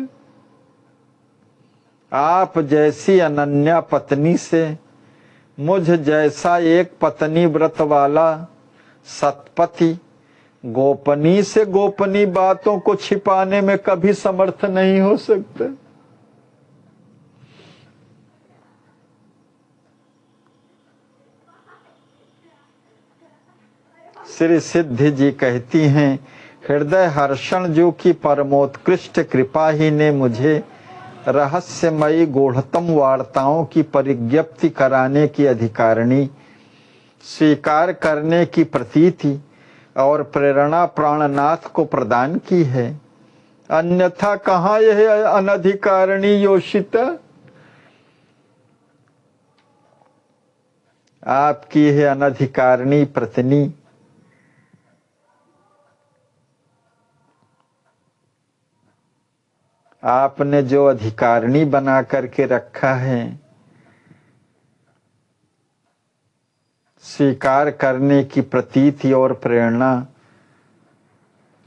Speaker 1: आप जैसी अनन्या पत्नी से मुझ जैसा एक पत्नी व्रत वाला सतपति गोपनीय से गोपनीय बातों को छिपाने में कभी समर्थ नहीं हो सकता। श्री सिद्धि जी कहती हैं, हृदय हर्षण जो की परमोत्कृष्ट कृपा ही ने मुझे रहस्यमयी गूढ़तम वार्ताओं की परिज्ञप्ति कराने की अधिकारिणी, स्वीकार करने की प्रतीति और प्रेरणा प्राणनाथ को प्रदान की है। अन्यथा कहाँ यह अनधिकारिणी योषिता? आपकी है अनधिकारिणी पत्नी आपने जो अधिकारिणी बना करके रखा है, स्वीकार करने की प्रतीति और प्रेरणा,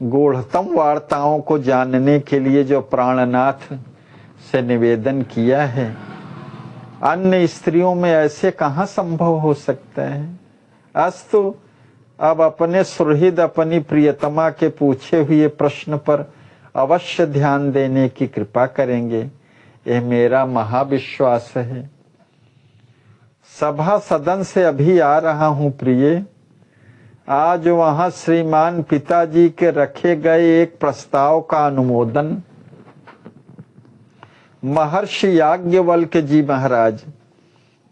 Speaker 1: गूढ़तम वार्ताओं को जानने के लिए जो प्राणनाथ से निवेदन किया है, अन्य स्त्रियों में ऐसे कहाँ संभव हो सकता है? अस्तु, अब अपने सुहृद अपनी प्रियतमा के पूछे हुए प्रश्न पर अवश्य ध्यान देने की कृपा करेंगे, यह मेरा महाविश्वास है। सभा सदन से अभी आ रहा हूं प्रिय। आज वहां श्रीमान पिताजी के रखे गए एक प्रस्ताव का अनुमोदन महर्षि याज्ञवल्क्य जी महाराज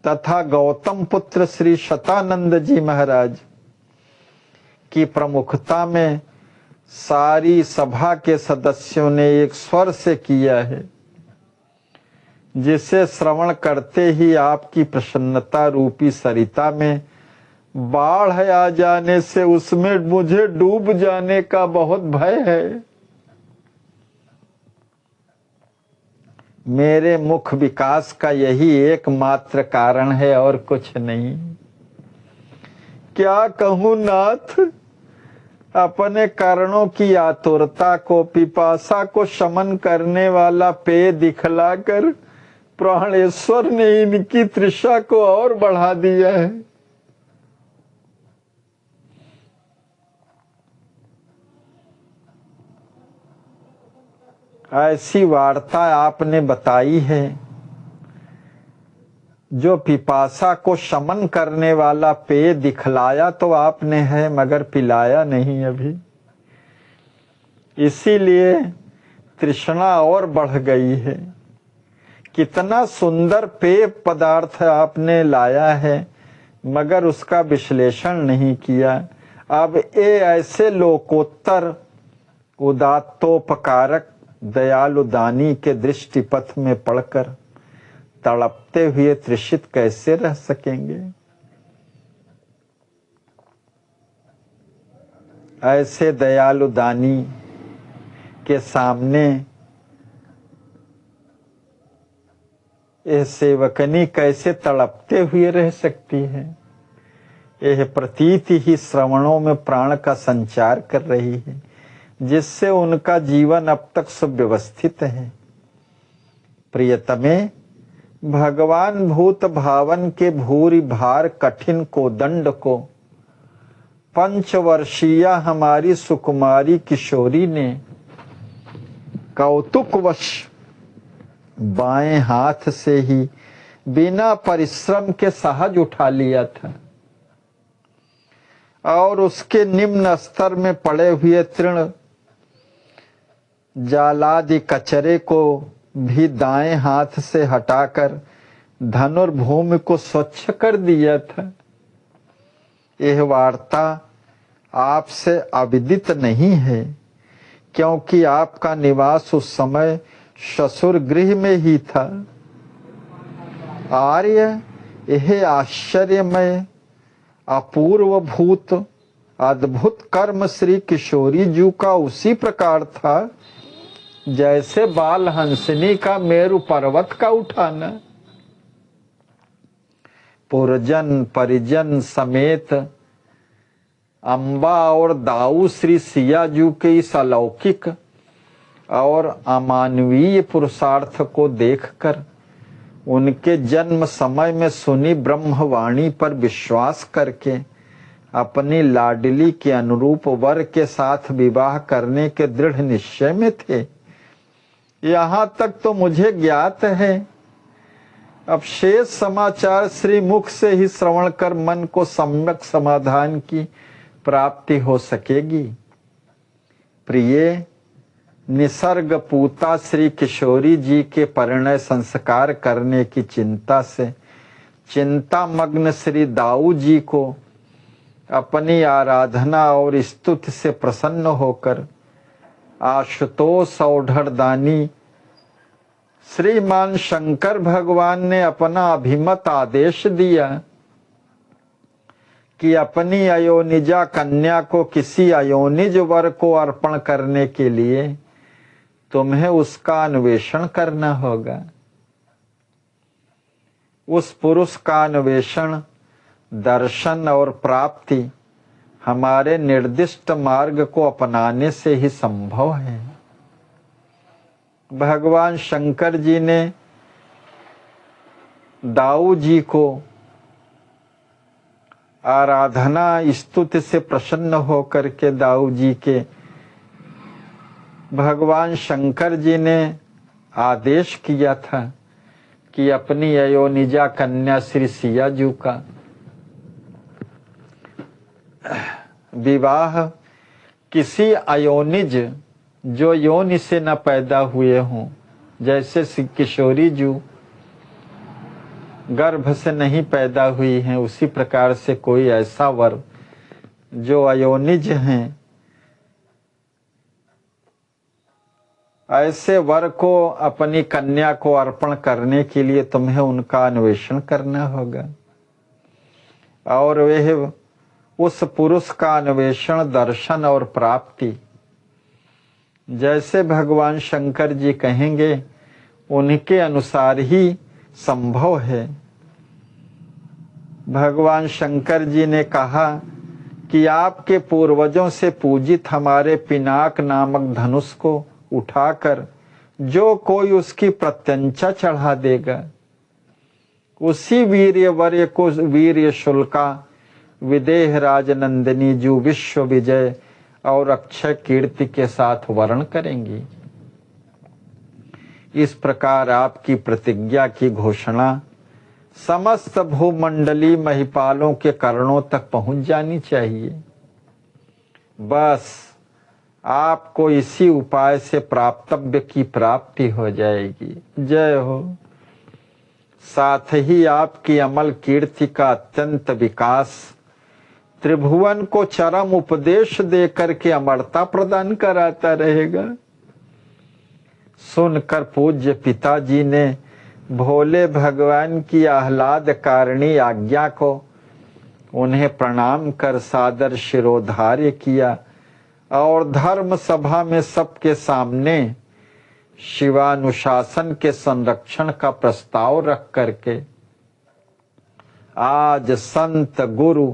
Speaker 1: तथा गौतम पुत्र श्री शतानंद जी महाराज की प्रमुखता में सारी सभा के सदस्यों ने एक स्वर से किया है, जिसे श्रवण करते ही आपकी प्रसन्नता रूपी सरिता में बाढ़ आ जाने से उसमें मुझे डूब जाने का बहुत भय है। मेरे मुख विकास का यही एकमात्र कारण है और कुछ नहीं। क्या कहूं नाथ, अपने कारणों की आतुरता को, पिपासा को शमन करने वाला पेय दिखलाकर प्राणेश्वर ने इनकी तृषा को और बढ़ा दिया है। ऐसी वार्ता आपने बताई है जो पिपासा को शमन करने वाला पेय दिखलाया तो आपने है, मगर पिलाया नहीं अभी। इसीलिए तृष्णा और बढ़ गई है। कितना सुंदर पेय पदार्थ आपने लाया है, मगर उसका विश्लेषण नहीं किया। अब ये ऐसे लोकोत्तर उदात्तोपकारक दयालु दानी के दृष्टिपथ में पड़कर तड़पते हुए तृषित कैसे रह सकेंगे? ऐसे दयालु दानी के सामने यह सेवकनी कैसे तड़पते हुए रह सकती है? यह प्रतीति ही श्रवणों में प्राण का संचार कर रही है, जिससे उनका जीवन अब तक सुव्यवस्थित है। प्रियतमे, भगवान भूत भावन के भूरि भार कठिन को दंड को पंचवर्षीय हमारी सुकुमारी किशोरी ने कौतुकवश बाएं हाथ से ही बिना परिश्रम के सहज उठा लिया था और उसके निम्न स्तर में पड़े हुए तृण जालादि कचरे को भी दाएं हाथ से हटाकर धनुर्भूमि को स्वच्छ कर दिया था। यह वार्ता आपसे अविदित नहीं है, क्योंकि आपका निवास उस समय ससुर गृह में ही था। आर्य यह आश्चर्यमय अपूर्व भूत अद्भुत कर्म श्री किशोरी जी का उसी प्रकार था जैसे बाल हंसनी का मेरु पर्वत का उठाना। पुरजन परिजन समेत अम्बा और दाऊ श्री सिया जी के इस अलौकिक और अमानवीय पुरुषार्थ को देखकर उनके जन्म समय में सुनी ब्रह्मवाणी पर विश्वास करके अपनी लाडली के अनुरूप वर के साथ विवाह करने के दृढ़ निश्चय में थे। यहाँ तक तो मुझे ज्ञात है। अब शेष समाचार श्री मुख से ही श्रवण कर मन को सम्यक समाधान की प्राप्ति हो सकेगी। प्रिय, निसर्ग पूता श्री किशोरी जी के परिणय संस्कार करने की चिंता से चिंता मग्न श्री दाऊ जी को अपनी आराधना और स्तुति से प्रसन्न होकर आशुतोष औढ़दानी श्रीमान शंकर भगवान ने अपना अभिमत आदेश दिया कि अपनी अयोनिजा कन्या को किसी अयोनिज वर को अर्पण करने के लिए तुम्हें उसका अन्वेषण करना होगा। उस पुरुष का अन्वेषण, दर्शन और प्राप्ति हमारे निर्दिष्ट मार्ग को अपनाने से ही संभव है। भगवान शंकर जी ने दाऊ जी को आराधना स्तुति से प्रसन्न होकर के दाऊ जी के भगवान शंकर जी ने आदेश किया था कि अपनी अयोनिजा कन्या श्री सिया जी का विवाह किसी अयोनिज जो योनि से न पैदा हुए हों, जैसे किशोरी जी गर्भ से नहीं पैदा हुई हैं, उसी प्रकार से कोई ऐसा वर जो अयोनिज हैं, ऐसे वर को अपनी कन्या को अर्पण करने के लिए तुम्हें उनका अन्वेषण करना होगा। और वह उस पुरुष का अन्वेषण, दर्शन और प्राप्ति जैसे भगवान शंकर जी कहेंगे उनके अनुसार ही संभव है। भगवान शंकर जी ने कहा कि आपके पूर्वजों से पूजित हमारे पिनाक नामक धनुष को उठाकर जो कोई उसकी प्रत्यंचा चढ़ा देगा, उसी वीर्यवर्य को वीर्य शुल्का विदेह राजनंदिनी जो विश्व विजय और अक्षय कीर्ति के साथ वर्ण करेंगी। इस प्रकार आपकी प्रतिज्ञा की घोषणा समस्त भूमंडली महिपालों के कर्णों तक पहुंच जानी चाहिए। बस आपको इसी उपाय से प्राप्तव्य की प्राप्ति हो जाएगी। जय हो। साथ ही आपकी अमल कीर्ति का अत्यंत विकास त्रिभुवन को चरम उपदेश देकर के अमरता प्रदान कराता रहेगा। सुनकर पूज्य पिताजी ने भोले भगवान की आह्लाद कारिणी आज्ञा को उन्हें प्रणाम कर सादर शिरोधार्य किया और धर्म सभा में सबके सामने शिवानुशासन के संरक्षण का प्रस्ताव रख करके आज संत गुरु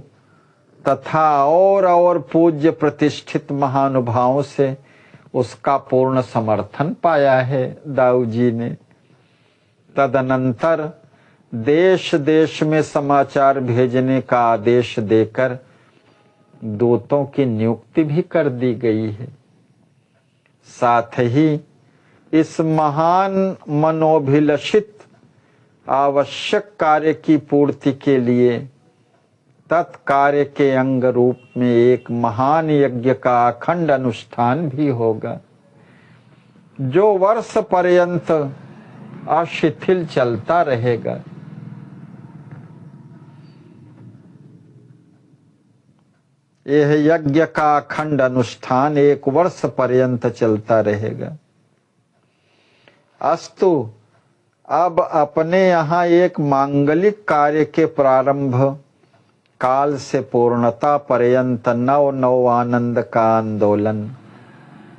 Speaker 1: तथा और पूज्य प्रतिष्ठित महानुभावों से उसका पूर्ण समर्थन पाया है दाऊ जी ने। तदनंतर देश देश में समाचार भेजने का आदेश देकर दूतों की नियुक्ति भी कर दी गई है। साथ ही इस महान मनोभिलषित आवश्यक कार्य की पूर्ति के लिए तत्कार्य के अंग रूप में एक महान यज्ञ का अखंड अनुष्ठान भी होगा, जो वर्ष पर्यंत अशिथिल चलता रहेगा। यह यज्ञ का अखंड अनुष्ठान एक वर्ष पर्यंत चलता रहेगा। अस्तु, अब अपने यहाँ एक मांगलिक कार्य के प्रारंभ काल से पूर्णता पर्यंत नव नव आनंद का आंदोलन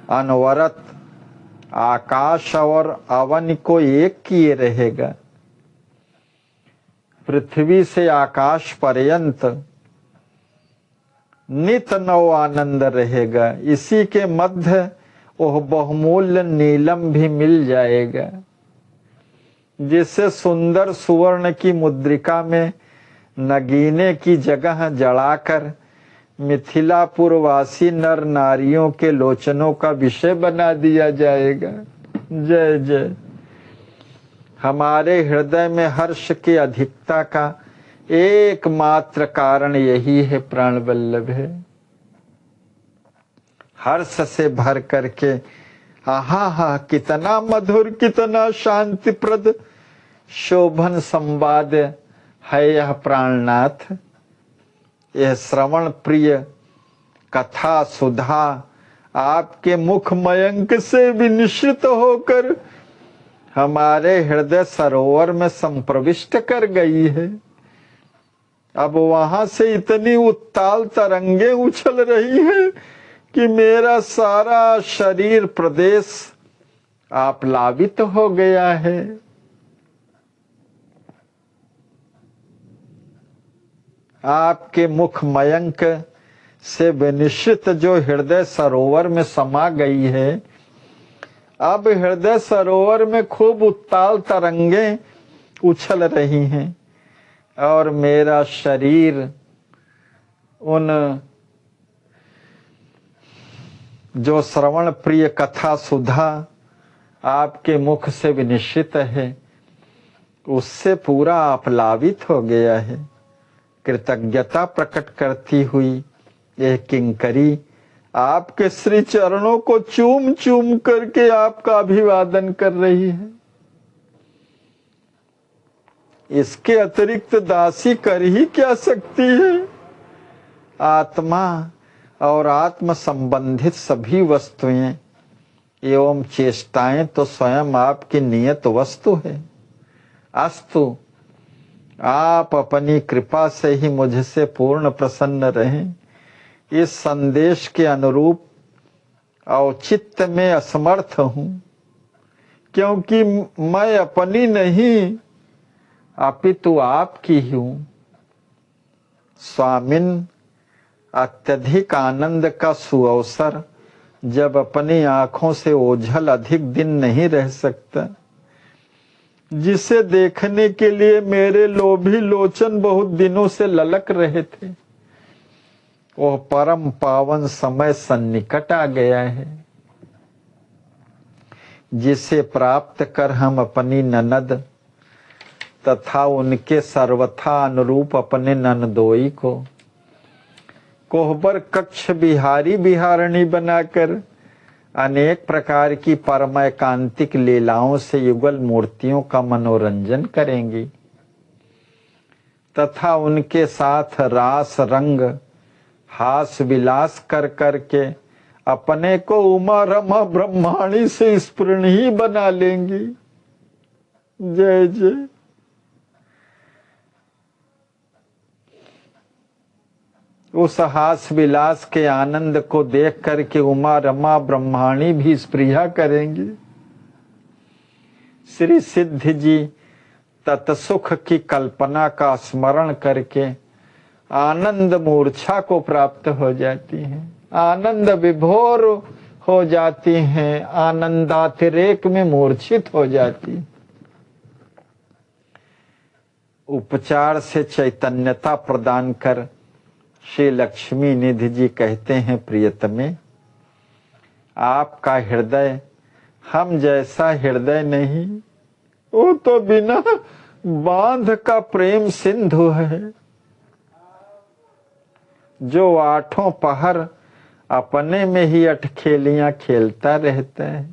Speaker 1: अनवरत आकाश और अवन को एक किए रहेगा। पृथ्वी से आकाश पर्यंत नित नव आनंद रहेगा। इसी के मध्य वह बहुमूल्य नीलम भी मिल जाएगा, जिसे सुंदर सुवर्ण की मुद्रिका में नगीने की जगह जड़ाकर मिथिलापुर वासी नर नारियों के लोचनों का विषय बना दिया जाएगा। जय जय। हमारे हृदय में हर्ष की अधिकता का एकमात्र कारण यही है, प्राण वल्लभ है। हर्ष से भर करके आहा हा, कितना मधुर, कितना शांतिप्रद शोभन संवाद है यह प्राणनाथ। यह श्रवण प्रिय कथा सुधा आपके मुख मयंक से विनिश्चित होकर हमारे हृदय सरोवर में संप्रविष्ट कर गई है। अब वहां से इतनी उत्ताल तरंगे उछल रही हैं कि मेरा सारा शरीर प्रदेश आप्लावित हो गया है। आपके मुख मयंक से विनिश्चित जो हृदय सरोवर में समा गई है, अब हृदय सरोवर में खूब उत्ताल तरंगे उछल रही हैं और मेरा शरीर उन जो श्रवण प्रिय कथा सुधा आपके मुख से विनिश्चित है, उससे पूरा आप्लावित हो गया है। कृतज्ञता प्रकट करती हुई यह किंकरी आपके श्री चरणों को चूम चूम करके आपका अभिवादन कर रही है। इसके अतिरिक्त दासी कर ही क्या सकती है? आत्मा और आत्म संबंधित सभी वस्तुएं एवं चेष्टाएं तो स्वयं आपकी नियत वस्तु है। अस्तु, आप अपनी कृपा से ही मुझसे पूर्ण प्रसन्न रहें। इस संदेश के अनुरूप औचित्य में असमर्थ हूं, क्योंकि मैं अपनी नहीं अपितु आपकी ही हूं। स्वामिन, अत्यधिक आनंद का सुअवसर जब अपनी आंखों से ओझल अधिक दिन नहीं रह सकता, जिसे देखने के लिए मेरे लोभी लोचन बहुत दिनों से ललक रहे थे, वह परम पावन समय सन्निकट आ गया है, जिसे प्राप्त कर हम अपनी ननद तथा उनके सर्वथा अनुरूप अपने ननदोई को कोहबर कक्ष बिहारी बिहारणी बनाकर अनेक प्रकार की परमैकांतिक लीलाओं से युगल मूर्तियों का मनोरंजन करेंगी तथा उनके साथ रास रंग हास विलास कर करके अपने को उमा रमा ब्रह्माणी से स्फुरणी बना लेंगी। जय जय। उस हास विलास के आनंद को देख करके उमा रमा ब्रह्माणी भी स्पृहा करेंगी। श्री सिद्ध जी तत्सुख की कल्पना का स्मरण करके आनंद मूर्छा को प्राप्त हो जाती हैं, आनंद विभोर हो जाती हैं, आनंदातिरेक में मूर्छित हो जाती। उपचार से चैतन्यता प्रदान कर श्री लक्ष्मी निधि जी कहते हैं, प्रियतमे, आपका हृदय हम जैसा हृदय नहीं, वो तो बिना बांध का प्रेम सिंधु है, जो आठों पहर अपने में ही अटखेलियां खेलता रहता है।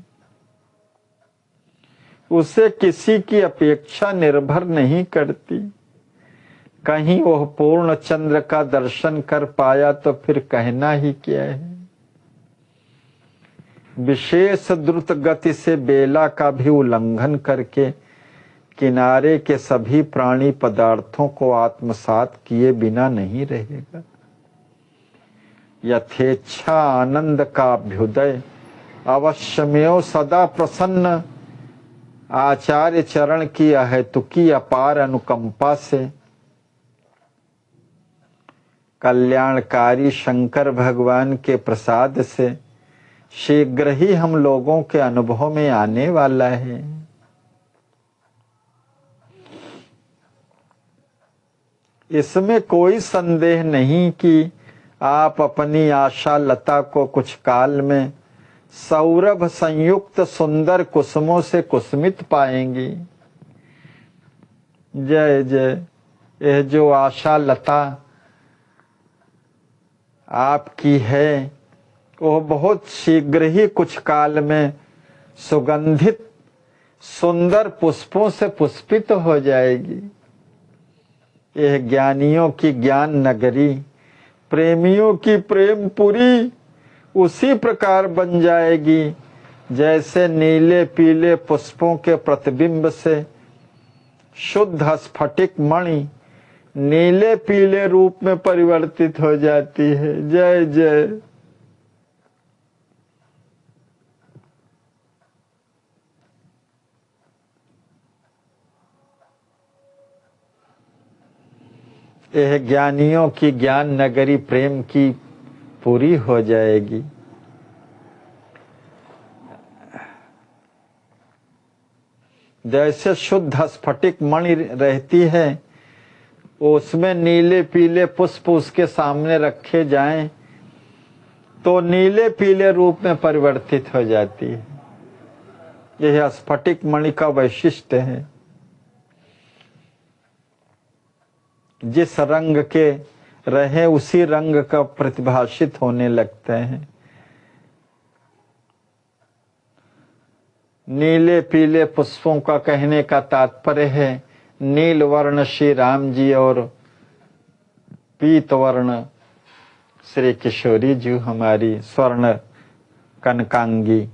Speaker 1: उसे किसी की अपेक्षा निर्भर नहीं करती। कहीं वह पूर्ण चंद्र का दर्शन कर पाया तो फिर कहना ही क्या है। विशेष द्रुत गति से बेला का भी उल्लंघन करके किनारे के सभी प्राणी पदार्थों को आत्मसात किए बिना नहीं रहेगा। यथेच्छा आनंद का अभ्युदय अवश्यमेव सदा प्रसन्न आचार्य चरण की अहेतुकी अपार अनुकंपा से कल्याणकारी शंकर भगवान के प्रसाद से शीघ्र ही हम लोगों के अनुभव में आने वाला है। इसमें कोई संदेह नहीं कि आप अपनी आशा लता को कुछ काल में सौरभ संयुक्त सुंदर कुसुमों से कुसुमित पाएंगी। जय जय। यह जो आशा लता आपकी है वो बहुत शीघ्र ही कुछ काल में सुगंधित सुंदर पुष्पों से पुष्पित हो जाएगी। यह ज्ञानियों की ज्ञान नगरी, प्रेमियों की प्रेमपुरी उसी प्रकार बन जाएगी जैसे नीले पीले पुष्पों के प्रतिबिंब से शुद्ध स्फटिक मणि नीले पीले रूप में परिवर्तित हो जाती है। जय जय। यह ज्ञानियों की ज्ञान नगरी प्रेम की पूरी हो जाएगी। जैसे शुद्ध स्फटिक मणि रहती है उसमें नीले पीले पुष्प उसके सामने रखे जाएं तो नीले पीले रूप में परिवर्तित हो जाती है। यह स्फटिक मणि का वैशिष्ट्य है। जिस रंग के रहे उसी रंग का प्रतिभाषित होने लगते हैं। नीले पीले पुष्पों का कहने का तात्पर्य है नील वर्ण श्री राम जी और पीत वर्ण श्री किशोरी जी हमारी स्वर्ण कनकांगी।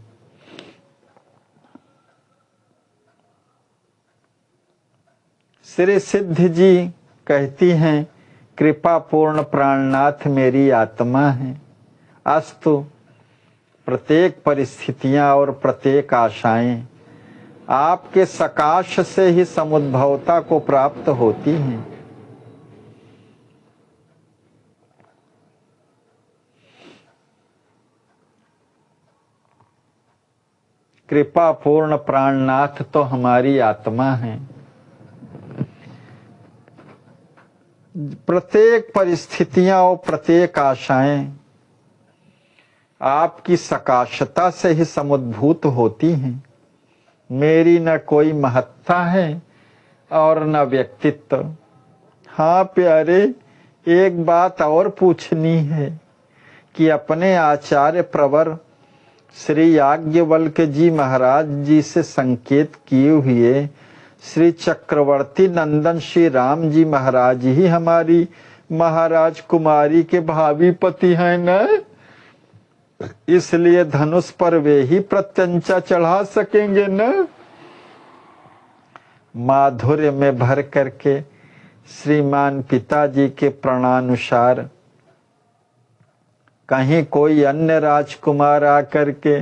Speaker 1: श्री सिद्ध जी कहती हैं कृपा पूर्ण प्राणनाथ मेरी आत्मा है। अस्तु प्रत्येक परिस्थितियां और प्रत्येक आशाएं आपके सकाश से ही समुद्भवता को प्राप्त होती हैं। कृपा पूर्ण प्राणनाथ तो हमारी आत्मा है। प्रत्येक परिस्थितियां और प्रत्येक आशाएं आपकी सकाशता से ही समुद्भूत होती हैं। मेरी न कोई महत्ता है और न व्यक्तित्व। हाँ प्यारे, एक बात और पूछनी है कि अपने आचार्य प्रवर श्री याज्ञवल्क्य जी महाराज जी से संकेत किए हुए श्री चक्रवर्ती नंदन श्री राम जी महाराज ही हमारी महाराज कुमारी के भावी पति हैं न, इसलिए धनुष पर वे ही प्रत्यंचा चढ़ा सकेंगे न। माधुर्य में भर करके श्रीमान पिताजी के प्रणानुसार कहीं कोई अन्य राजकुमार आकर के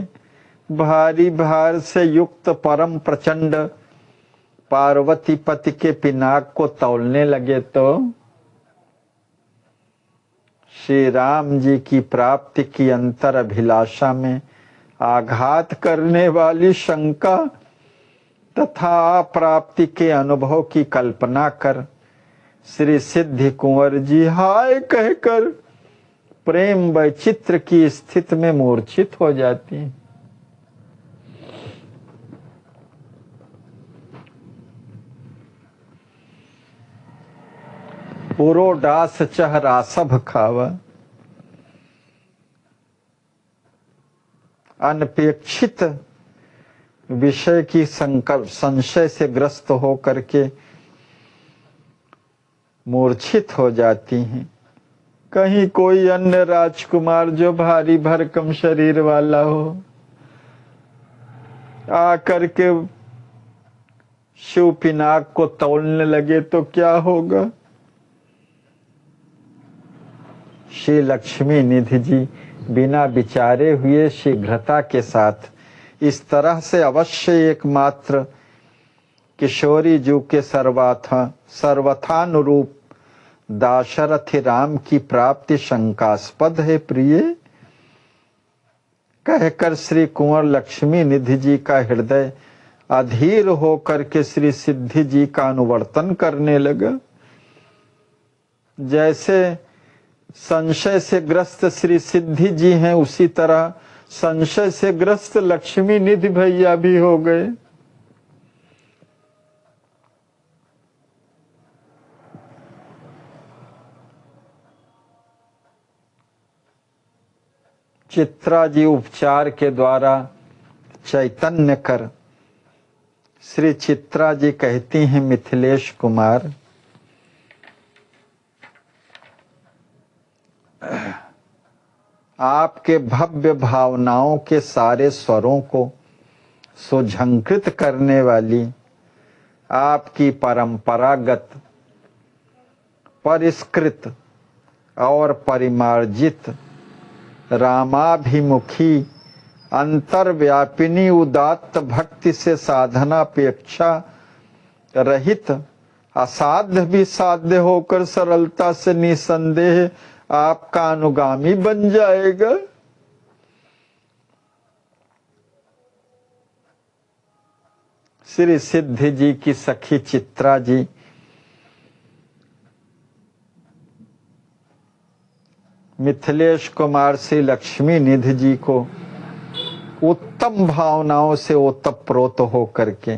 Speaker 1: भारी भार से युक्त परम प्रचंड पार्वती पति के पिनाक को तौलने लगे तो श्री राम जी की प्राप्ति की अंतर अभिलाषा में आघात करने वाली शंका तथा प्राप्ति के अनुभव की कल्पना कर श्री सिद्धि कुंवर जी हाय कहकर प्रेम वैचित्र की स्थिति में मूर्छित हो जाती हैं। पुरोडास चह रासभ खावा। अनपेक्षित विषय की संशय से ग्रस्त हो करके मूर्छित हो जाती हैं। कहीं कोई अन्य राजकुमार जो भारी भरकम शरीर वाला हो आकर के शिव पिनाक को तौलने लगे तो क्या होगा। श्री लक्ष्मी निधि जी बिना विचारे हुए शीघ्रता के साथ इस तरह से अवश्य एकमात्र किशोरी जी के सर्वथानुरूप दाशरथि राम की प्राप्ति शंकास्पद है प्रिय कहकर श्री कुंवर लक्ष्मी निधि जी का हृदय अधीर होकर के श्री सिद्धि जी का अनुवर्तन करने लगा। जैसे संशय से ग्रस्त श्री सिद्धि जी हैं, उसी तरह संशय से ग्रस्त लक्ष्मी निधि भैया भी हो गए। चित्रा जी उपचार के द्वारा चैतन्य कर श्री चित्रा जी कहती हैं, मिथिलेश कुमार आपके भव्य भावनाओं के सारे स्वरों को सुझंकृत करने वाली आपकी परंपरागत परिष्कृत और परिमार्जित रामाभिमुखी अंतर्व्यापिनी उदात्त भक्ति से साधनापेक्षा रहित असाध्य भी साध्य होकर सरलता से निसंदेह आपका अनुगामी बन जाएगा। श्री सिद्धि जी की सखी चित्रा जी मिथिलेश कुमार श्री लक्ष्मी निधि जी को उत्तम भावनाओं से ओतप्रोत होकर के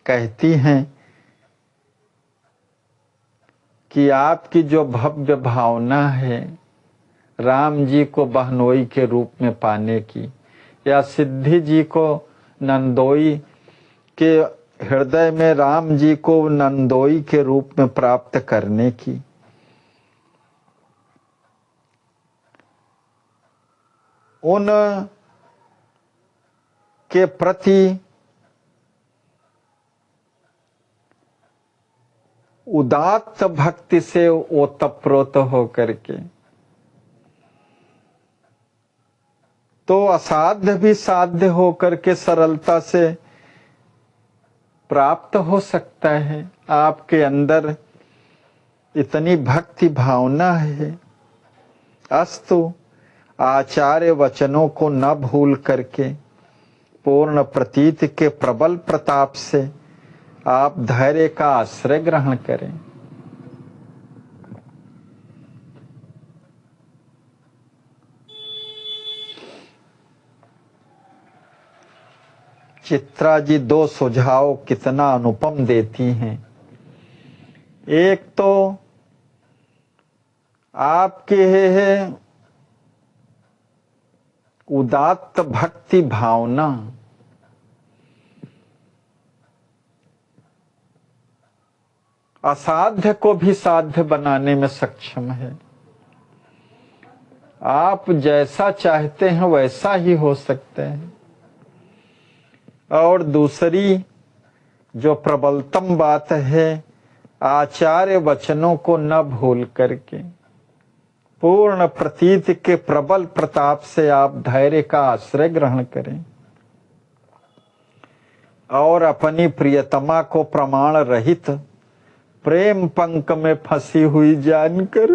Speaker 1: कहती हैं कि आपकी जो भव्य भावना है राम जी को बहनोई के रूप में पाने की या सिद्धि जी को नंदोई के हृदय में राम जी को नंदोई के रूप में प्राप्त करने की, उन के प्रति उदात्त भक्ति से ओतप्रोत होकर के तो असाध्य भी साध्य होकर के सरलता से प्राप्त हो सकता है। आपके अंदर इतनी भक्ति भावना है। अस्तु आचार्य वचनों को न भूल करके पूर्ण प्रतीत के प्रबल प्रताप से आप धैर्य का आश्रय ग्रहण करें। चित्रा जी दो सुझाव कितना अनुपम देती हैं। एक तो आपके है उदात्त भक्ति भावना असाध्य को भी साध्य बनाने में सक्षम है। आप जैसा चाहते हैं वैसा ही हो सकते हैं। और दूसरी जो प्रबलतम बात है, आचार्य वचनों को न भूल करके पूर्ण प्रतीत के प्रबल प्रताप से आप धैर्य का आश्रय ग्रहण करें और अपनी प्रियतमा को प्रमाण रहित प्रेम पंख में फंसी हुई जानकर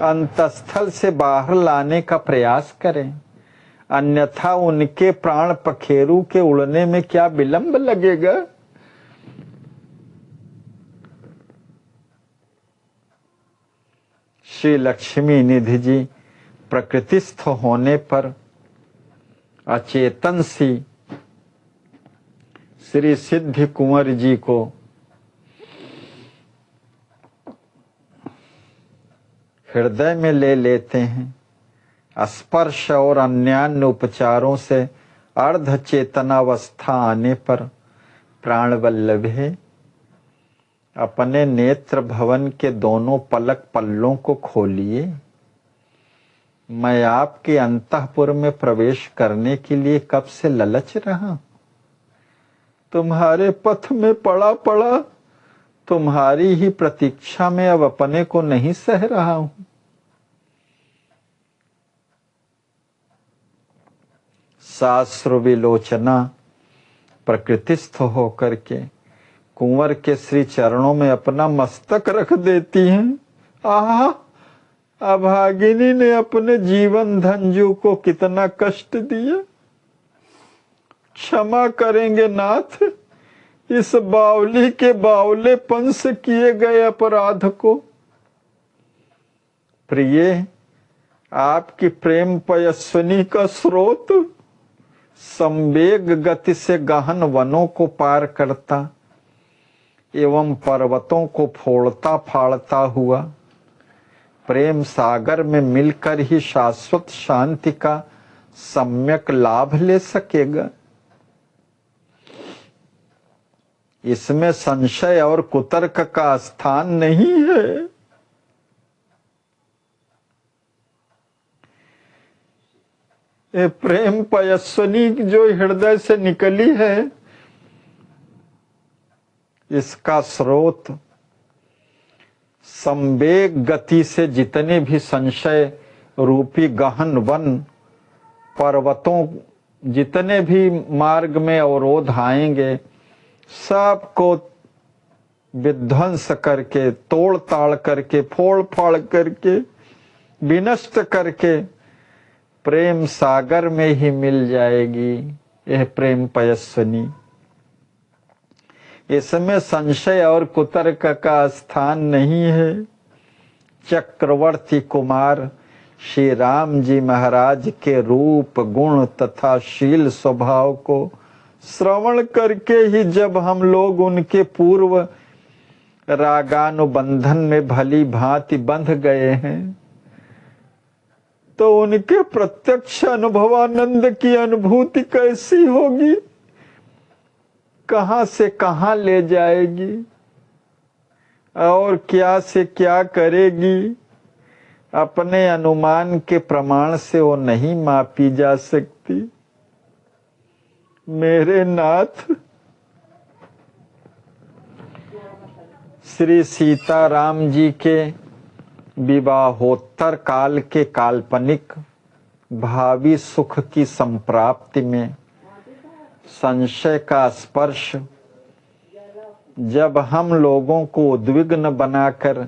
Speaker 1: अंतस्थल से बाहर लाने का प्रयास करें, अन्यथा उनके प्राण पखेरु के उड़ने में क्या विलंब लगेगा। श्री लक्ष्मी निधि जी प्रकृतिस्थ होने पर अचेतन सी श्री सिद्धि कुंवर जी को हृदय में ले लेते हैं। स्पर्श और अन्यान्य उपचारों से अर्ध चेतनावस्था आने पर प्राण वल्लभे अपने नेत्र भवन के दोनों पलक पल्लों को खोलिए मैं आपके अंतःपुर में प्रवेश करने के लिए कब से ललच रहा हूं। तुम्हारे पथ में पड़ा पड़ा तुम्हारी ही प्रतीक्षा में अब अपने को नहीं सह रहा हूं। शास्त्र विलोचना प्रकृतिस्थ होकर के कुंवर के श्री चरणों में अपना मस्तक रख देती हैं। आहा, अभागिनी ने अपने जीवन धंजू को कितना कष्ट दिया। क्षमा करेंगे नाथ इस बावली के बावलेपन से किए गए अपराध को। प्रिय, आपकी प्रेम पयस्विनी का स्रोत संवेग गति से गहन वनों को पार करता एवं पर्वतों को फोड़ता फाड़ता हुआ प्रेम सागर में मिलकर ही शाश्वत शांति का सम्यक लाभ ले सकेगा। इसमें संशय और कुतर्क का स्थान नहीं है। ये प्रेम पयस्विनी जो हृदय से निकली है, इसका स्रोत संवेग गति से जितने भी संशय रूपी गहन वन पर्वतों जितने भी मार्ग में अवरोध आएंगे सबको विध्वंस करके तोड़ ताड़ करके फोड़ फाड़ करके विनष्ट करके प्रेम सागर में ही मिल जाएगी यह प्रेम पयस्विनी। इसमें संशय और कुतर्क का स्थान नहीं है। चक्रवर्ती कुमार श्री राम जी महाराज के रूप गुण तथा शील स्वभाव को श्रवण करके ही जब हम लोग उनके पूर्व रागानुबंधन में भली भांति बंध गए हैं तो उनके प्रत्यक्ष अनुभवानंद की अनुभूति कैसी होगी, कहां से कहां ले जाएगी और क्या से क्या करेगी, अपने अनुमान के प्रमाण से वो नहीं मापी जा सकती। मेरे नाथ, श्री सीताराम जी के विवाहोत्तर काल के काल्पनिक भावी सुख की संप्राप्ति में संशय का स्पर्श जब हम लोगों को उद्विग्न बनाकर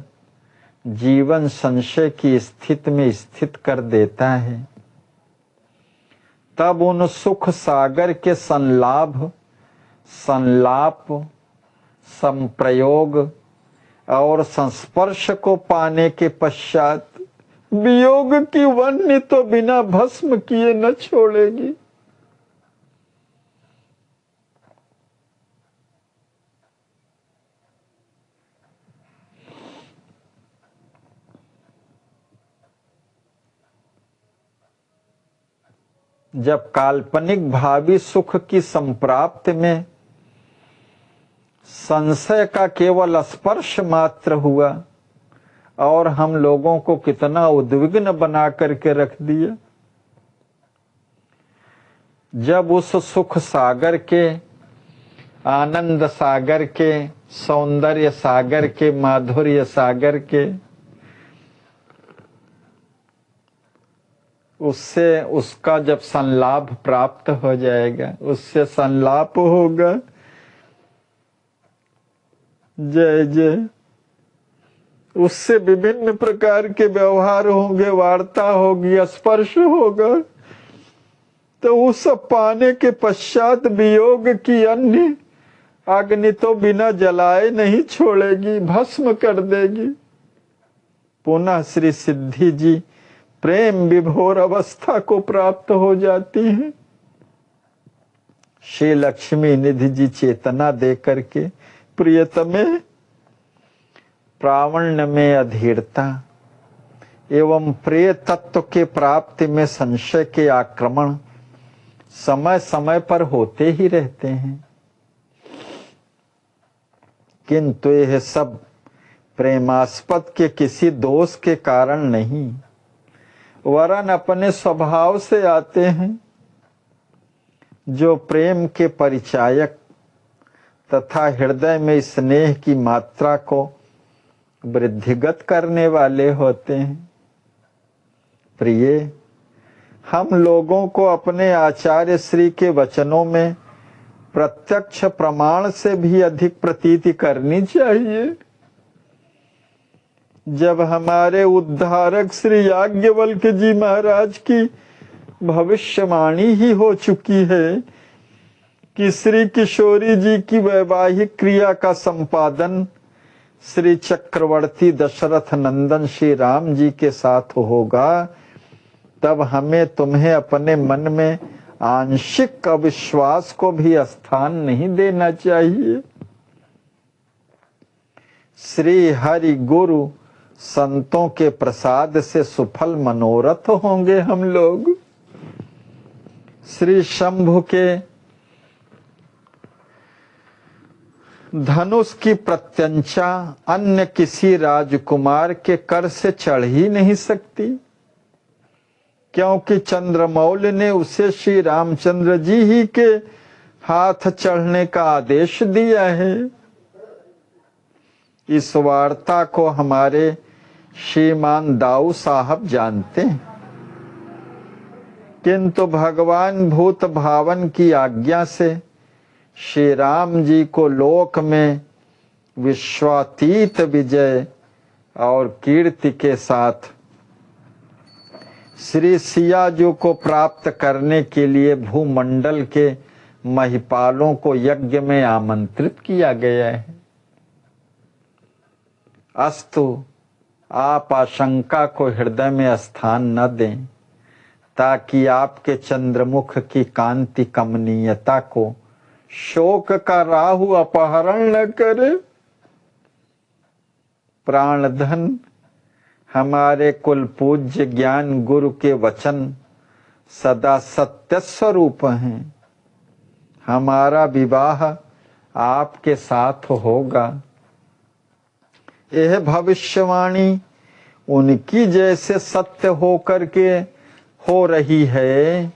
Speaker 1: जीवन संशय की स्थिति में स्थित कर देता है, तब उन सुख सागर के संलाभ संलाप संप्रयोग और संस्पर्श को पाने के पश्चात वियोग की वन्य तो बिना भस्म किए न छोड़ेगी। जब काल्पनिक भावी सुख की संप्राप्ति में संशय का केवल स्पर्श मात्र हुआ और हम लोगों को कितना उद्विग्न बना करके रख दिया। जब उस सुख सागर के आनंद सागर के सौंदर्य सागर के माधुर्य सागर के उससे उसका जब संलाभ प्राप्त हो जाएगा, उससे संलाप होगा, जय जय, उससे विभिन्न प्रकार के व्यवहार होंगे, वार्ता होगी, स्पर्श होगा, तो उस पाने के पश्चात वियोग की अन्य अग्नि तो बिना जलाए नहीं छोड़ेगी, भस्म कर देगी। पुनः श्री सिद्धि जी प्रेम विभोर अवस्था को प्राप्त हो जाती हैं। श्री लक्ष्मी निधि जी चेतना दे करके प्रियतमे प्रावण्य में अधीरता एवं प्रिय तत्व के प्राप्ति में संशय के आक्रमण समय समय पर होते ही रहते हैं, किंतु यह सब प्रेमास्पद के किसी दोष के कारण नहीं, वरन अपने स्वभाव से आते हैं, जो प्रेम के परिचायक तथा हृदय में स्नेह की मात्रा को वृद्धिगत करने वाले होते हैं। प्रिय, हम लोगों को अपने आचार्य श्री के वचनों में प्रत्यक्ष प्रमाण से भी अधिक प्रतीति करनी चाहिए। जब हमारे उद्धारक श्री याज्ञवल्क्य जी महाराज की भविष्यवाणी ही हो चुकी है कि श्री किशोरी जी की वैवाहिक क्रिया का संपादन श्री चक्रवर्ती दशरथ नंदन श्री राम जी के साथ होगा, तब हमें तुम्हें अपने मन में आंशिक अविश्वास को भी स्थान नहीं देना चाहिए। श्री हरि गुरु संतों के प्रसाद से सुफल मनोरथ होंगे हम लोग। श्री शंभु के धनुष की प्रत्यंचा अन्य किसी राजकुमार के कर से चढ़ ही नहीं सकती, क्योंकि चंद्रमौल ने उसे श्री रामचंद्र जी ही के हाथ चढ़ने का आदेश दिया है। इस वार्ता को हमारे श्रीमान दाऊ साहब जानते हैं, किंतु भगवान भूत भावन की आज्ञा से श्री राम जी को लोक में विश्वातीत विजय और कीर्ति के साथ श्री सियाजू को प्राप्त करने के लिए भूमंडल के महिपालों को यज्ञ में आमंत्रित किया गया है। अस्तु, आप आशंका को हृदय में स्थान न दें, ताकि आपके चंद्रमुख की कांति कमनीयता को शोक का राहु अपहरण न करे। प्राणधन हमारे कुल पूज्य ज्ञान गुरु के वचन सदा सत्य स्वरूप हैं। हमारा विवाह आपके साथ होगा। यह भविष्यवाणी उनकी जैसे सत्य होकर के हो रही है,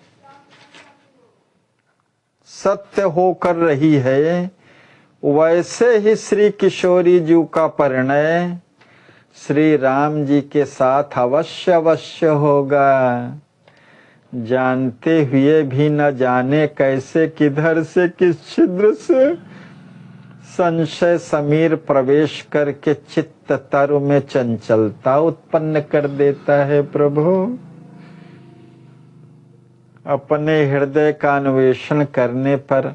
Speaker 1: सत्य होकर रही है, वैसे ही श्री किशोरी जी का परिणय श्री राम जी के साथ अवश्य अवश्य होगा। जानते हुए भी न जाने कैसे किधर से किस छिद्र से संशय समीर प्रवेश करके चित्त तरु में चंचलता उत्पन्न कर देता है। प्रभु, अपने हृदय का अन्वेषण करने पर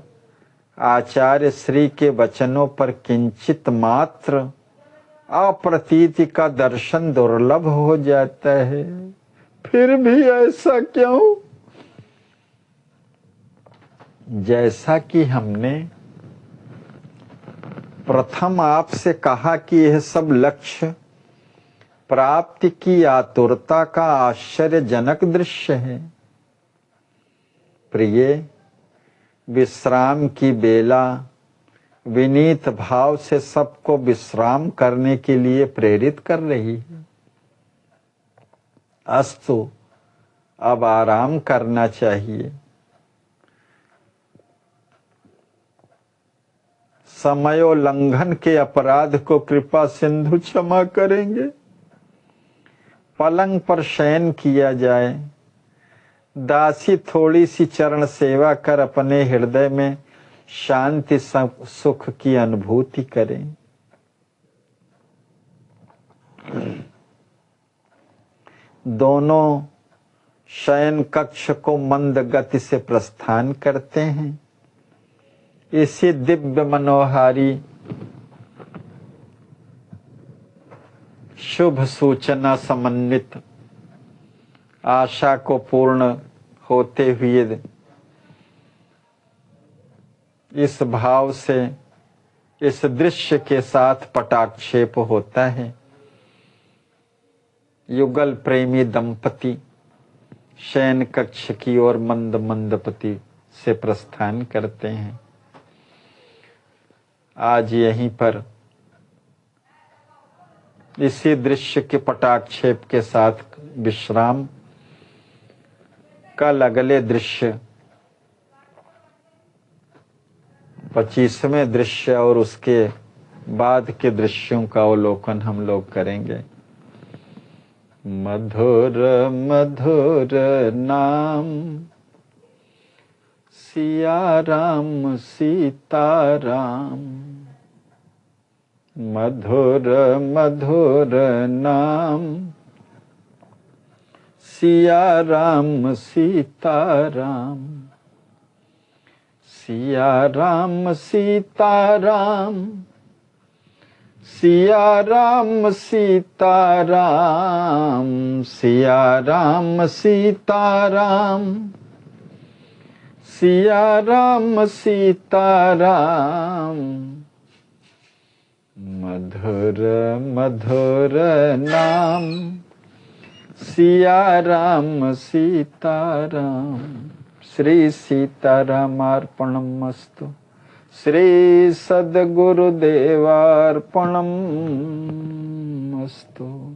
Speaker 1: आचार्य श्री के वचनों पर किंचित मात्र अप्रतीति का दर्शन दुर्लभ हो जाता है। फिर भी ऐसा क्यों? जैसा कि हमने प्रथम आपसे कहा कि यह सब लक्ष्य प्राप्ति की आतुरता का आश्चर्यजनक दृश्य है। प्रिय, विश्राम की बेला विनीत भाव से सबको विश्राम करने के लिए प्रेरित कर रही है। अस्तु, अब आराम करना चाहिए। समयोल्लंघन के अपराध को कृपा सिंधु क्षमा करेंगे। पलंग पर शयन किया जाए। दासी थोड़ी सी चरण सेवा कर अपने हृदय में शांति सुख की अनुभूति करें। दोनों शयन कक्ष को मंद गति से प्रस्थान करते हैं। इसी दिव्य मनोहारी शुभ सूचना समन्वित आशा को पूर्ण होते हुए इस भाव से इस दृश्य के साथ पटाक्षेप होता है। युगल प्रेमी दंपति शयन कक्ष की ओर मंद मंदपति से प्रस्थान करते हैं। आज यहीं पर इसी दृश्य के पटाक्षेप के साथ विश्राम कल अगले दृश्य 25वें दृश्य और उसके बाद के दृश्यों का अवलोकन हम लोग करेंगे। मधुर मधुर नाम सिया राम सीता राम, मधुर मधुर नाम सिया राम सीता राम, सिया राम सीता राम, सिया राम सीता राम, सिया राम सीता राम, सिया राम सीता राम, मधुर मधुर नाम सिया राम सीता राम। श्री सीतारामार्पणमस्तु। श्री सद्गुरुदेवार्पणमस्तु।